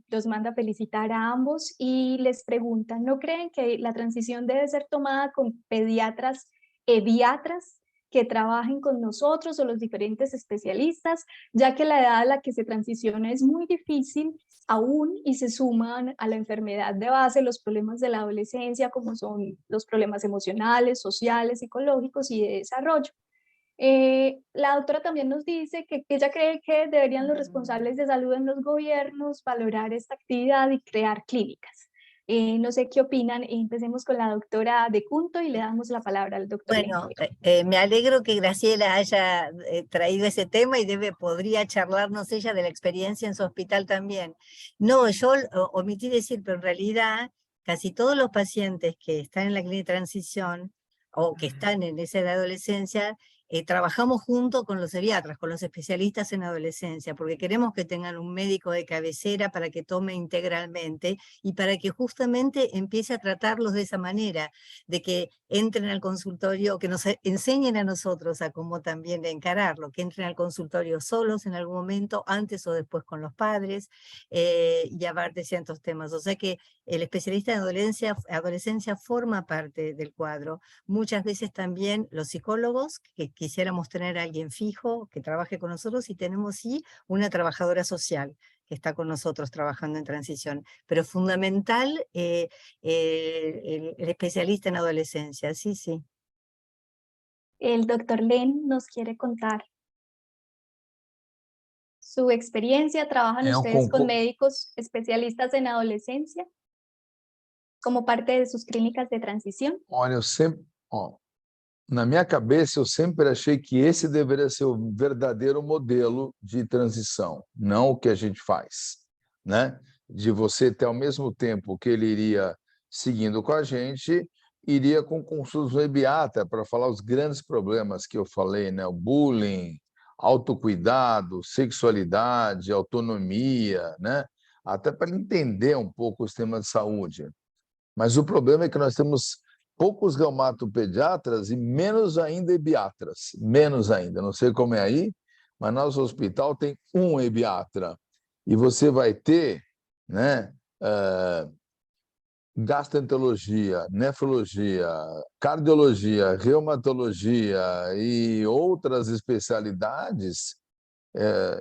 los manda a felicitar a ambos y les pregunta, ¿no creen que la transición debe ser tomada con pediatras pediatras que trabajen con nosotros o los diferentes especialistas, ya que la edad a la que se transiciona es muy difícil aún y se suman a la enfermedad de base los problemas de la adolescencia, como son los problemas emocionales, sociales, psicológicos y de desarrollo? La doctora también nos dice que ella cree que deberían los responsables de salud en los gobiernos valorar esta actividad y crear clínicas. No sé qué opinan. Empecemos con la doctora De Cunto y le damos la palabra al doctor Bueno, Lencoy. me alegro que Graciela haya traído ese tema y podría charlarnos ella de la experiencia en su hospital también. No, yo omití decir, pero en realidad casi todos los pacientes que están en la clínica de transición o que están en esa edad de adolescencia, trabajamos junto con los pediatras, con los especialistas en adolescencia, porque queremos que tengan un médico de cabecera para que tome integralmente y para que justamente empiece a tratarlos de esa manera, de que entren al consultorio, que nos enseñen a nosotros a cómo también encararlo, que entren al consultorio solos en algún momento, antes o después con los padres, y hablar de ciertos temas. O sea que el especialista en adolescencia forma parte del cuadro. Muchas veces también los psicólogos, que quisiéramos tener a alguien fijo que trabaje con nosotros, y tenemos sí una trabajadora social que está con nosotros trabajando en transición, pero fundamental el especialista en adolescencia, sí, sí. El doctor Len nos quiere contar su experiencia. ¿Trabajan ustedes con médicos especialistas en adolescencia como parte de sus clínicas de transición? Olha, na minha cabeça, eu sempre achei que esse deveria ser o verdadeiro modelo de transição, não o que a gente faz, né? De você ter, ao mesmo tempo que ele iria seguindo com a gente, iria com consultas no pediatra para falar os grandes problemas que eu falei, né? O bullying, autocuidado, sexualidade, autonomia, né? Até para ele entender um pouco os temas de saúde. Mas o problema é que nós temos poucos reumatopediatras e menos ainda ebiatras, menos ainda. Não sei como é aí, mas nosso hospital tem um ebiatra. E você vai ter, né, gastroenterologia, nefrologia, cardiologia, reumatologia e outras especialidades.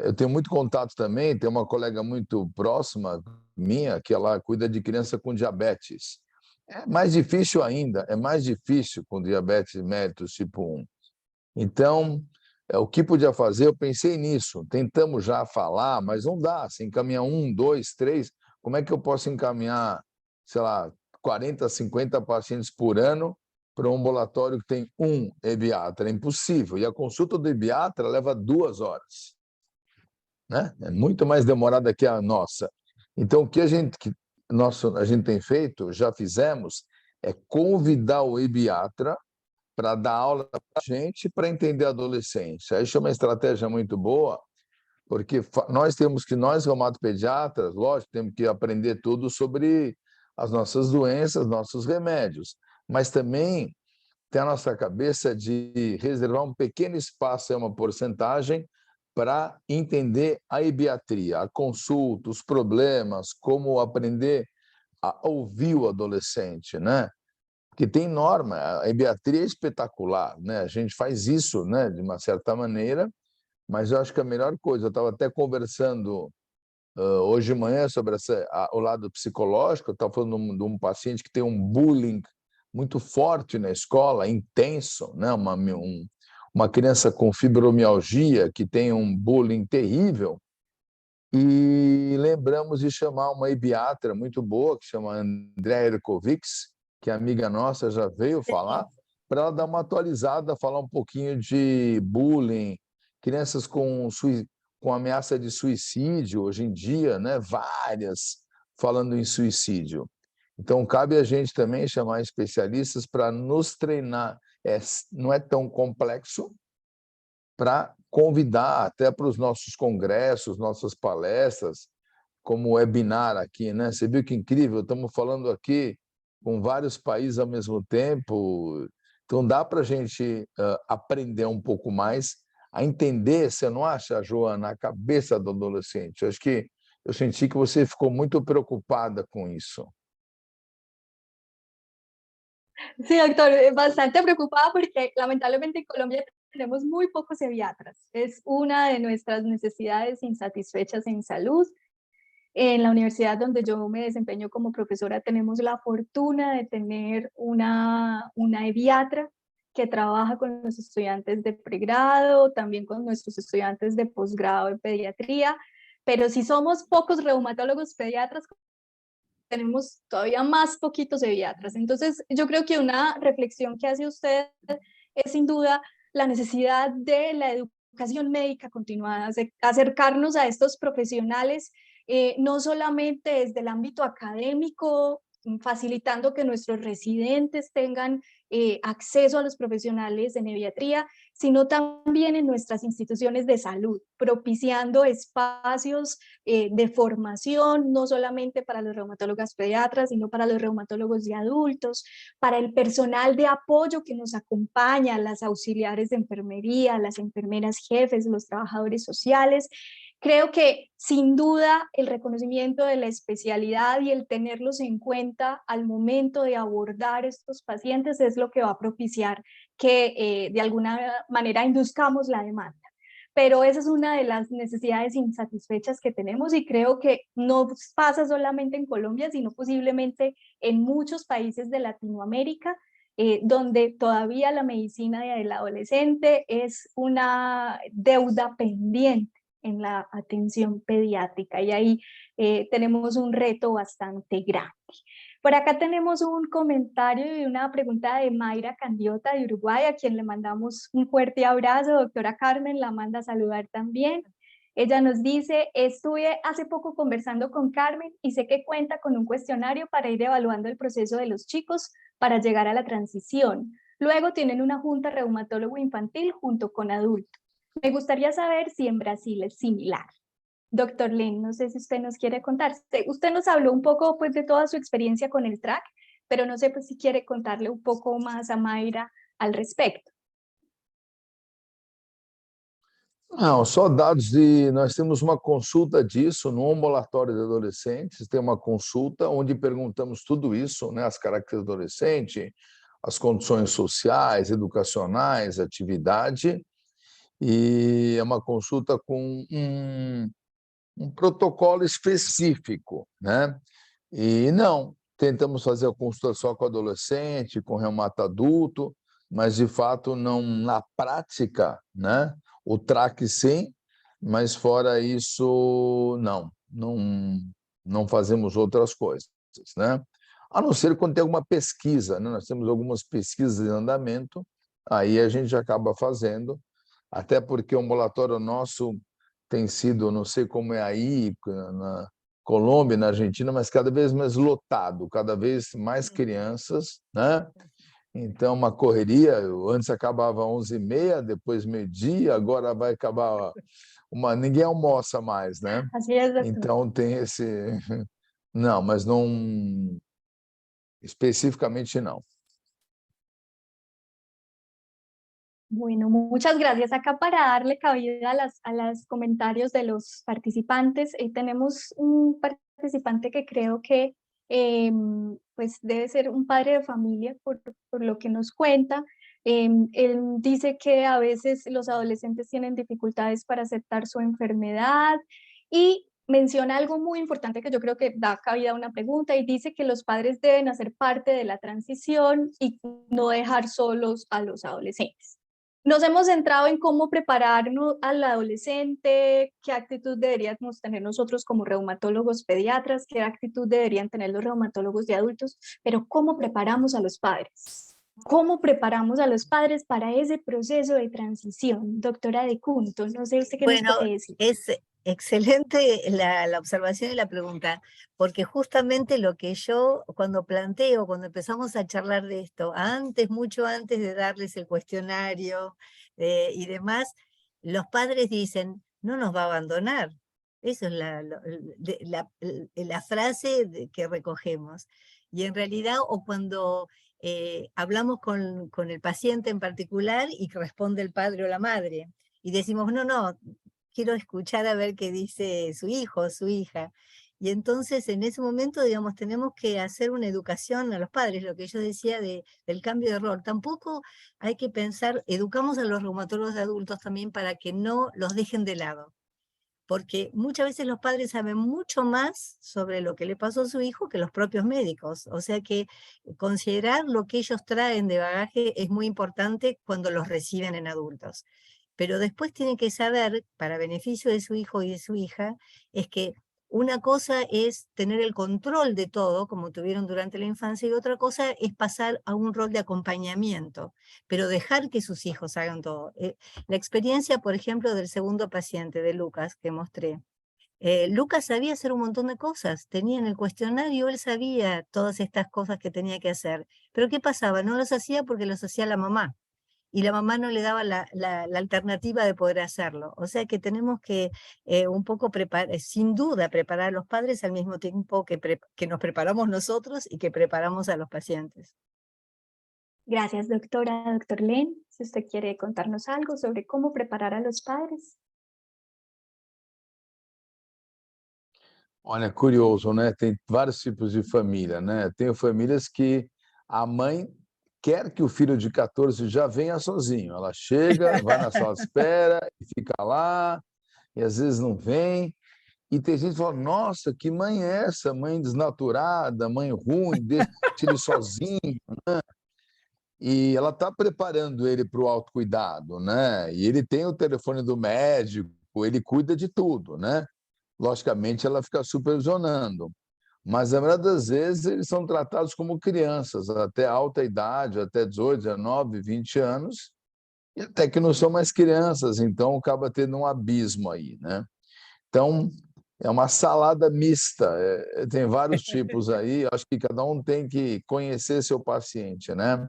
Eu tenho muito contato também, tem uma colega muito próxima minha que ela cuida de criança com diabetes. É mais difícil ainda, é mais difícil com diabetes mellitus tipo 1. Então, o que podia fazer, eu pensei nisso, tentamos já falar, mas não dá, se encaminhar 1, 2, 3, como é que eu posso encaminhar, sei lá, 40, 50 pacientes por ano para um ambulatório que tem um ebiatra? É impossível, e a consulta do ebiatra leva 2 horas. Né? É muito mais demorada que a nossa. Então, o que a gente tem feito, já fizemos, é convidar o ebiatra para dar aula para a gente para entender a adolescência. Isso é uma estratégia muito boa, porque nós reumatopediatras, lógico, temos que aprender tudo sobre as nossas doenças, nossos remédios, mas também tem a nossa cabeça de reservar um pequeno espaço, uma porcentagem, para entender a ebiatria, a consulta, os problemas, como aprender a ouvir o adolescente, né? Porque tem norma, a ebiatria é espetacular, né? A gente faz isso, né, de uma certa maneira, mas eu acho que a melhor coisa, eu estava até conversando hoje de manhã sobre o lado psicológico, eu estava falando de um paciente que tem um bullying muito forte na escola, intenso, né? Uma criança com fibromialgia que tem um bullying terrível, e lembramos de chamar uma ebiatra muito boa, que chama Andréa Erkovics, que é amiga nossa, já veio falar, para ela dar uma atualizada, falar um pouquinho de bullying, crianças com ameaça de suicídio, hoje em dia, né? Várias falando em suicídio. Então, cabe a gente também chamar especialistas para nos treinar. Não é tão complexo, para convidar até para os nossos congressos, nossas palestras, como o webinar aqui, né? Você viu que incrível? Estamos falando aqui com vários países ao mesmo tempo, então dá para a gente aprender um pouco mais a entender, você não acha, Joana, a cabeça do adolescente? Eu acho que eu senti que você ficou muito preocupada com isso. Sí, doctor, bastante preocupada porque lamentablemente en Colombia tenemos muy pocos pediatras. Es una de nuestras necesidades insatisfechas en salud. En la universidad donde yo me desempeño como profesora tenemos la fortuna de tener una pediatra que trabaja con los estudiantes de pregrado, también con nuestros estudiantes de posgrado en pediatría, pero si somos pocos reumatólogos pediatras, tenemos todavía más poquitos pediatras. Entonces, yo creo que una reflexión que hace usted es sin duda la necesidad de la educación médica continuada, de acercarnos a estos profesionales, no solamente desde el ámbito académico, facilitando que nuestros residentes tengan acceso a los profesionales de pediatría, sino también en nuestras instituciones de salud, propiciando espacios de formación, no solamente para los reumatólogos pediatras, sino para los reumatólogos de adultos, para el personal de apoyo que nos acompaña, las auxiliares de enfermería, las enfermeras jefes, los trabajadores sociales. Creo que sin duda el reconocimiento de la especialidad y el tenerlos en cuenta al momento de abordar estos pacientes es lo que va a propiciar que de alguna manera induzcamos la demanda. Pero esa es una de las necesidades insatisfechas que tenemos y creo que no pasa solamente en Colombia, sino posiblemente en muchos países de Latinoamérica, donde todavía la medicina del adolescente es una deuda pendiente en la atención pediátrica y ahí tenemos un reto bastante grande. Por acá tenemos un comentario y una pregunta de Mayra Candiota de Uruguay, a quien le mandamos un fuerte abrazo. Doctora Carmen la manda a saludar también. Ella nos dice, estuve hace poco conversando con Carmen y sé que cuenta con un cuestionario para ir evaluando el proceso de los chicos para llegar a la transición. Luego tienen una junta reumatólogo infantil junto con adultos. Me gustaría saber si en Brasil es similar. Doctor Len, no sé si usted nos quiere contar. Usted nos habló un poco pues, de toda su experiencia con el TRAC, pero no sé pues, si quiere contarle un poco más a Mayra al respecto. Não, só dados de... Nós temos uma consulta disso no ambulatório de adolescentes, tem uma consulta onde perguntamos tudo isso, né, as características do adolescente, as condições sociais, educacionais, atividade, e é uma consulta com um protocolo específico, né? E não, tentamos fazer a consulta só com adolescente, com reumato adulto, mas de fato não na prática, né? O TRAC sim, mas fora isso não fazemos outras coisas, né? A não ser quando tem alguma pesquisa, né? Nós temos algumas pesquisas em andamento, aí a gente acaba fazendo, até porque o ambulatório nosso tem sido, não sei como é aí, na Colômbia, na Argentina, mas cada vez mais lotado, cada vez mais crianças, né? Então, uma correria, antes acabava 11h30, depois meio-dia, agora vai acabar ninguém almoça mais, né? Então, tem esse... Não, mas não... Especificamente, não. Bueno, muchas gracias. Acá para darle cabida a los comentarios de los participantes, tenemos un participante que creo que pues debe ser un padre de familia por lo que nos cuenta. Él dice que a veces los adolescentes tienen dificultades para aceptar su enfermedad y menciona algo muy importante que yo creo que da cabida a una pregunta y dice que los padres deben hacer parte de la transición y no dejar solos a los adolescentes. Nos hemos centrado en cómo prepararnos al adolescente, qué actitud deberíamos tener nosotros como reumatólogos pediatras, qué actitud deberían tener los reumatólogos de adultos, pero ¿cómo preparamos a los padres? ¿Cómo preparamos a los padres para ese proceso de transición? Doctora De Cunto, no sé usted qué nos Bueno, puede decir. es excelente la observación y la pregunta, porque justamente lo que yo cuando empezamos a charlar de esto, mucho antes de darles el cuestionario y demás, los padres dicen, no nos va a abandonar. Eso es la frase que recogemos. Y en realidad, o cuando hablamos con el paciente en particular y que responde el padre o la madre, y decimos, no, quiero escuchar a ver qué dice su hijo o su hija. Y entonces en ese momento, digamos, tenemos que hacer una educación a los padres, lo que yo decía del cambio de rol. Tampoco hay que pensar, educamos a los reumatólogos de adultos también para que no los dejen de lado. Porque muchas veces los padres saben mucho más sobre lo que le pasó a su hijo que los propios médicos. O sea que considerar lo que ellos traen de bagaje es muy importante cuando los reciben en adultos. Pero después tienen que saber, para beneficio de su hijo y de su hija, es que una cosa es tener el control de todo, como tuvieron durante la infancia, y otra cosa es pasar a un rol de acompañamiento, pero dejar que sus hijos hagan todo. La experiencia, por ejemplo, del segundo paciente, de Lucas, que mostré. Lucas sabía hacer un montón de cosas, tenía en el cuestionario, él sabía todas estas cosas que tenía que hacer, pero ¿qué pasaba? No los hacía porque los hacía la mamá, y la mamá no le daba la alternativa de poder hacerlo. O sea que tenemos que un poco sin duda preparar a los padres al mismo tiempo que nos preparamos nosotros y que preparamos a los pacientes. Gracias, doctora. Doctor Len, si usted quiere contarnos algo sobre cómo preparar a los padres. Olha, é curioso, né? Tem vários tipos de família, né? Tem famílias que a mãe quer que o filho de 14 já venha sozinho. Ela chega, vai na sala de espera e fica lá, e às vezes não vem. E tem gente que fala, nossa, que mãe é essa? Mãe desnaturada, mãe ruim, deixa ele sozinho, né? E ela está preparando ele para o autocuidado, né? E ele tem o telefone do médico, ele cuida de tudo, né? Logicamente, ela fica supervisionando. Mas, a maioria das vezes, eles são tratados como crianças, até alta idade, até 18, 19, 20 anos, e até que não são mais crianças, então acaba tendo um abismo aí, né? Então, é uma salada mista, tem vários tipos aí, acho que cada um tem que conhecer seu paciente, né?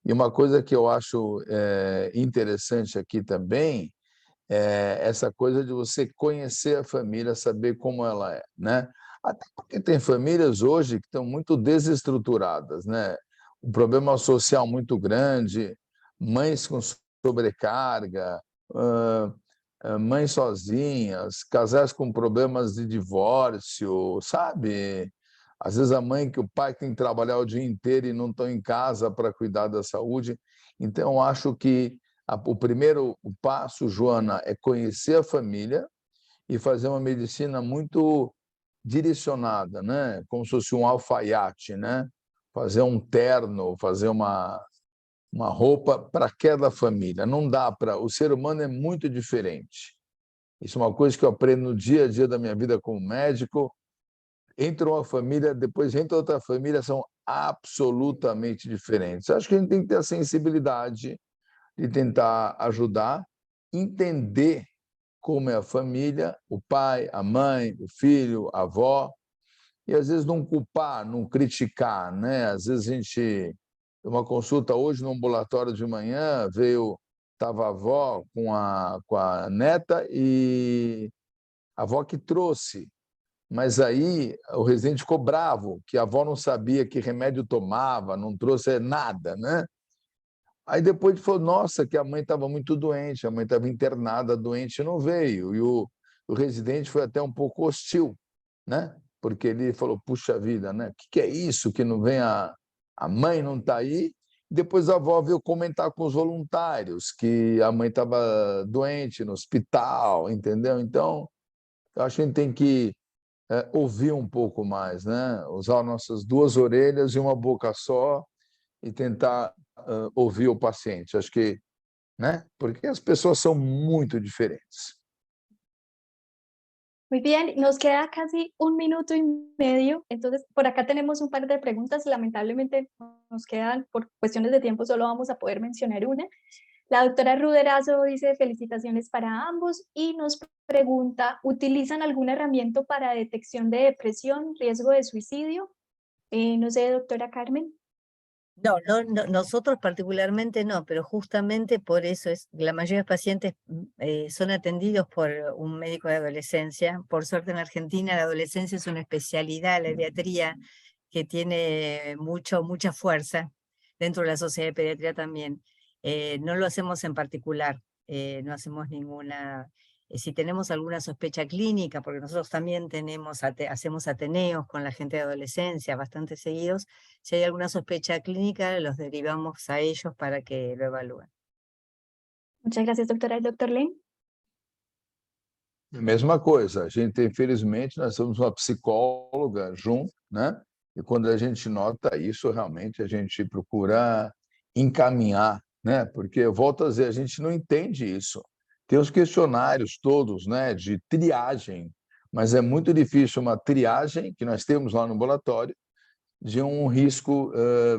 E uma coisa que eu acho interessante aqui também essa coisa de você conhecer a família, saber como ela é, né? Até porque tem famílias hoje que estão muito desestruturadas, né? Um problema social muito grande, mães com sobrecarga, mães sozinhas, casais com problemas de divórcio, sabe? Às vezes a mãe que o pai tem que trabalhar o dia inteiro e não estão em casa para cuidar da saúde. Então, acho que o primeiro passo, Joana, é conhecer a família e fazer uma medicina muito direcionada, né? Como se fosse um alfaiate, né? Fazer um terno, fazer uma roupa para aquela família. Não dá para... O ser humano é muito diferente. Isso é uma coisa que eu aprendo no dia a dia da minha vida como médico. Entra uma família, depois entra outra família, são absolutamente diferentes. Acho que a gente tem que ter a sensibilidade de tentar ajudar, entender como é a família, o pai, a mãe, o filho, a avó, e às vezes não culpar, não criticar, né? Às vezes a gente... Uma consulta hoje no ambulatório de manhã, estava a avó com a neta e a avó que trouxe, mas aí o residente ficou bravo, que a avó não sabia que remédio tomava, não trouxe nada, né? Aí depois ele falou, nossa, que a mãe estava muito doente, a mãe estava internada, doente, e não veio. E o residente foi até um pouco hostil, né? Porque ele falou, puxa vida, né? O que é isso que não vem a mãe não está aí? Depois a avó veio comentar com os voluntários que a mãe estava doente no hospital, entendeu? Então, eu acho que a gente tem que ouvir um pouco mais, né? Usar nossas duas orelhas e uma boca só e tentar ouvir o paciente. Acho que, né? Porque as pessoas são muito diferentes. Muy bien, nos queda casi 1 minuto y medio, entonces por acá tenemos un par de preguntas, lamentablemente nos quedan, por cuestiones de tiempo solo vamos a poder mencionar una. La doctora Ruderazo dice felicitaciones para ambos y nos pregunta, ¿utilizan alguna herramienta para detección de depresión, riesgo de suicidio? No sé, doctora Carmen. No, nosotros particularmente no, pero justamente por eso la mayoría de los pacientes son atendidos por un médico de adolescencia. Por suerte en Argentina la adolescencia es una especialidad, la pediatría, que tiene mucha fuerza dentro de la sociedad de pediatría también. No lo hacemos en particular, no hacemos ninguna... Si tenemos alguna sospecha clínica, porque nosotros también hacemos ateneos con la gente de adolescencia bastante seguidos, si hay alguna sospecha clínica, los derivamos a ellos para que lo evalúen. Muchas gracias, doctora. ¿El doctor Len? Mesma coisa, a gente, infelizmente, nós temos uma psicóloga junto, né? E quando a gente nota isso, realmente a gente procura encaminhar, né? Porque, eu volto a dizer, a gente não entende isso. Tem os questionários todos, né, de triagem, mas é muito difícil uma triagem, que nós temos lá no ambulatório, de um risco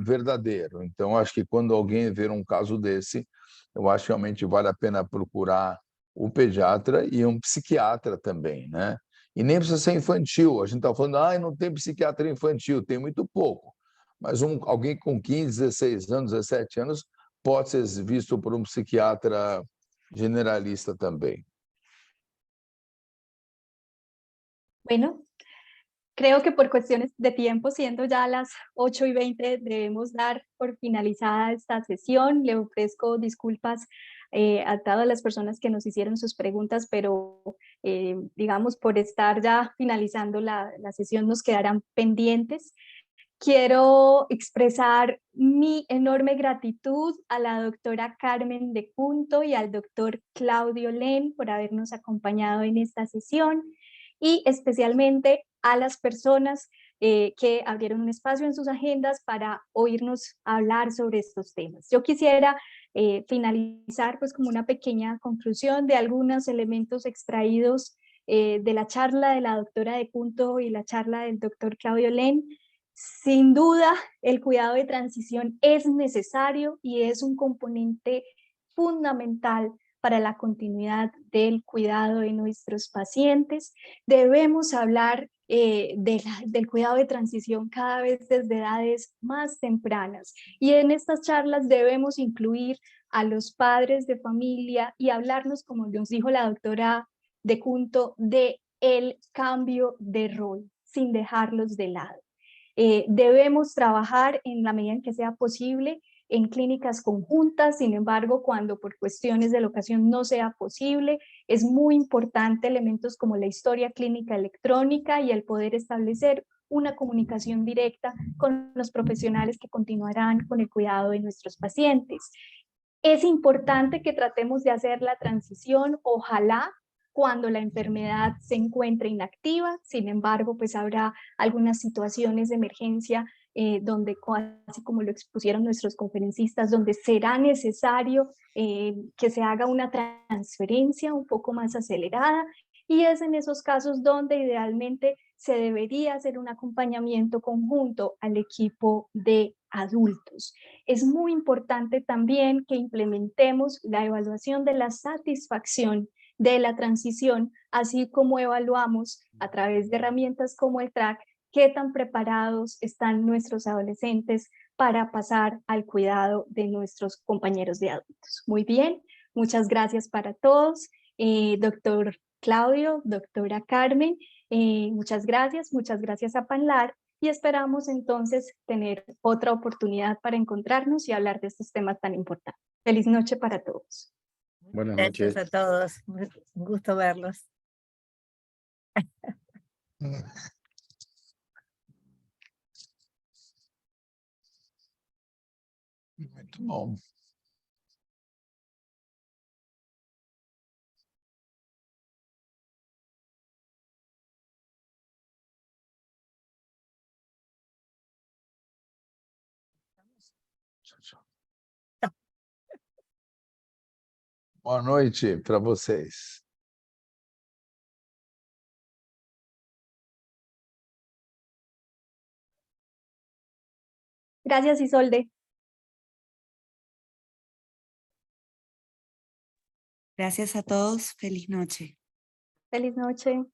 verdadeiro. Então, acho que quando alguém ver um caso desse, eu acho que realmente vale a pena procurar um pediatra e um psiquiatra também, né? E nem precisa ser infantil. A gente está falando, não tem psiquiatra infantil, tem muito pouco. Mas alguém com 15, 16 anos, 17 anos pode ser visto por um psiquiatra generalista también. Bueno, creo que por cuestiones de tiempo, siendo ya las 8:20, debemos dar por finalizada esta sesión. Le ofrezco disculpas a todas las personas que nos hicieron sus preguntas, pero digamos, por estar ya finalizando la sesión nos quedarán pendientes. Quiero expresar mi enorme gratitud a la doctora Carmen de Punto y al doctor Claudio Len por habernos acompañado en esta sesión, y especialmente a las personas que abrieron un espacio en sus agendas para oírnos hablar sobre estos temas. Yo quisiera finalizar pues como una pequeña conclusión de algunos elementos extraídos de la charla de la doctora de Punto y la charla del doctor Claudio Len. Sin duda, el cuidado de transición es necesario y es un componente fundamental para la continuidad del cuidado de nuestros pacientes. Debemos hablar del cuidado de transición cada vez desde edades más tempranas, y en estas charlas debemos incluir a los padres de familia y hablarnos, como nos dijo la doctora de Punto, de el cambio de rol, sin dejarlos de lado. Debemos trabajar en la medida en que sea posible en clínicas conjuntas. Sin embargo, cuando por cuestiones de locación no sea posible, es muy importante elementos como la historia clínica electrónica y el poder establecer una comunicación directa con los profesionales que continuarán con el cuidado de nuestros pacientes. Es importante que tratemos de hacer la transición, ojalá, cuando la enfermedad se encuentre inactiva. Sin embargo, pues habrá algunas situaciones de emergencia donde, así como lo expusieron nuestros conferencistas, donde será necesario que se haga una transferencia un poco más acelerada, y es en esos casos donde idealmente se debería hacer un acompañamiento conjunto al equipo de adultos. Es muy importante también que implementemos la evaluación de la satisfacción de la transición, así como evaluamos a través de herramientas como el TRAC qué tan preparados están nuestros adolescentes para pasar al cuidado de nuestros compañeros de adultos. Muy bien, muchas gracias para todos. Doctor Claudio, doctora Carmen, muchas gracias a Panlar, y esperamos entonces tener otra oportunidad para encontrarnos y hablar de estos temas tan importantes. Feliz noche para todos. Buenas Gracias noches. a todos. Un gusto verlos. Muito bom. Tchau, tchau. Boa noite para vocês. Gracias, Isolde. Gracias a todos. Feliz noche. Feliz noche.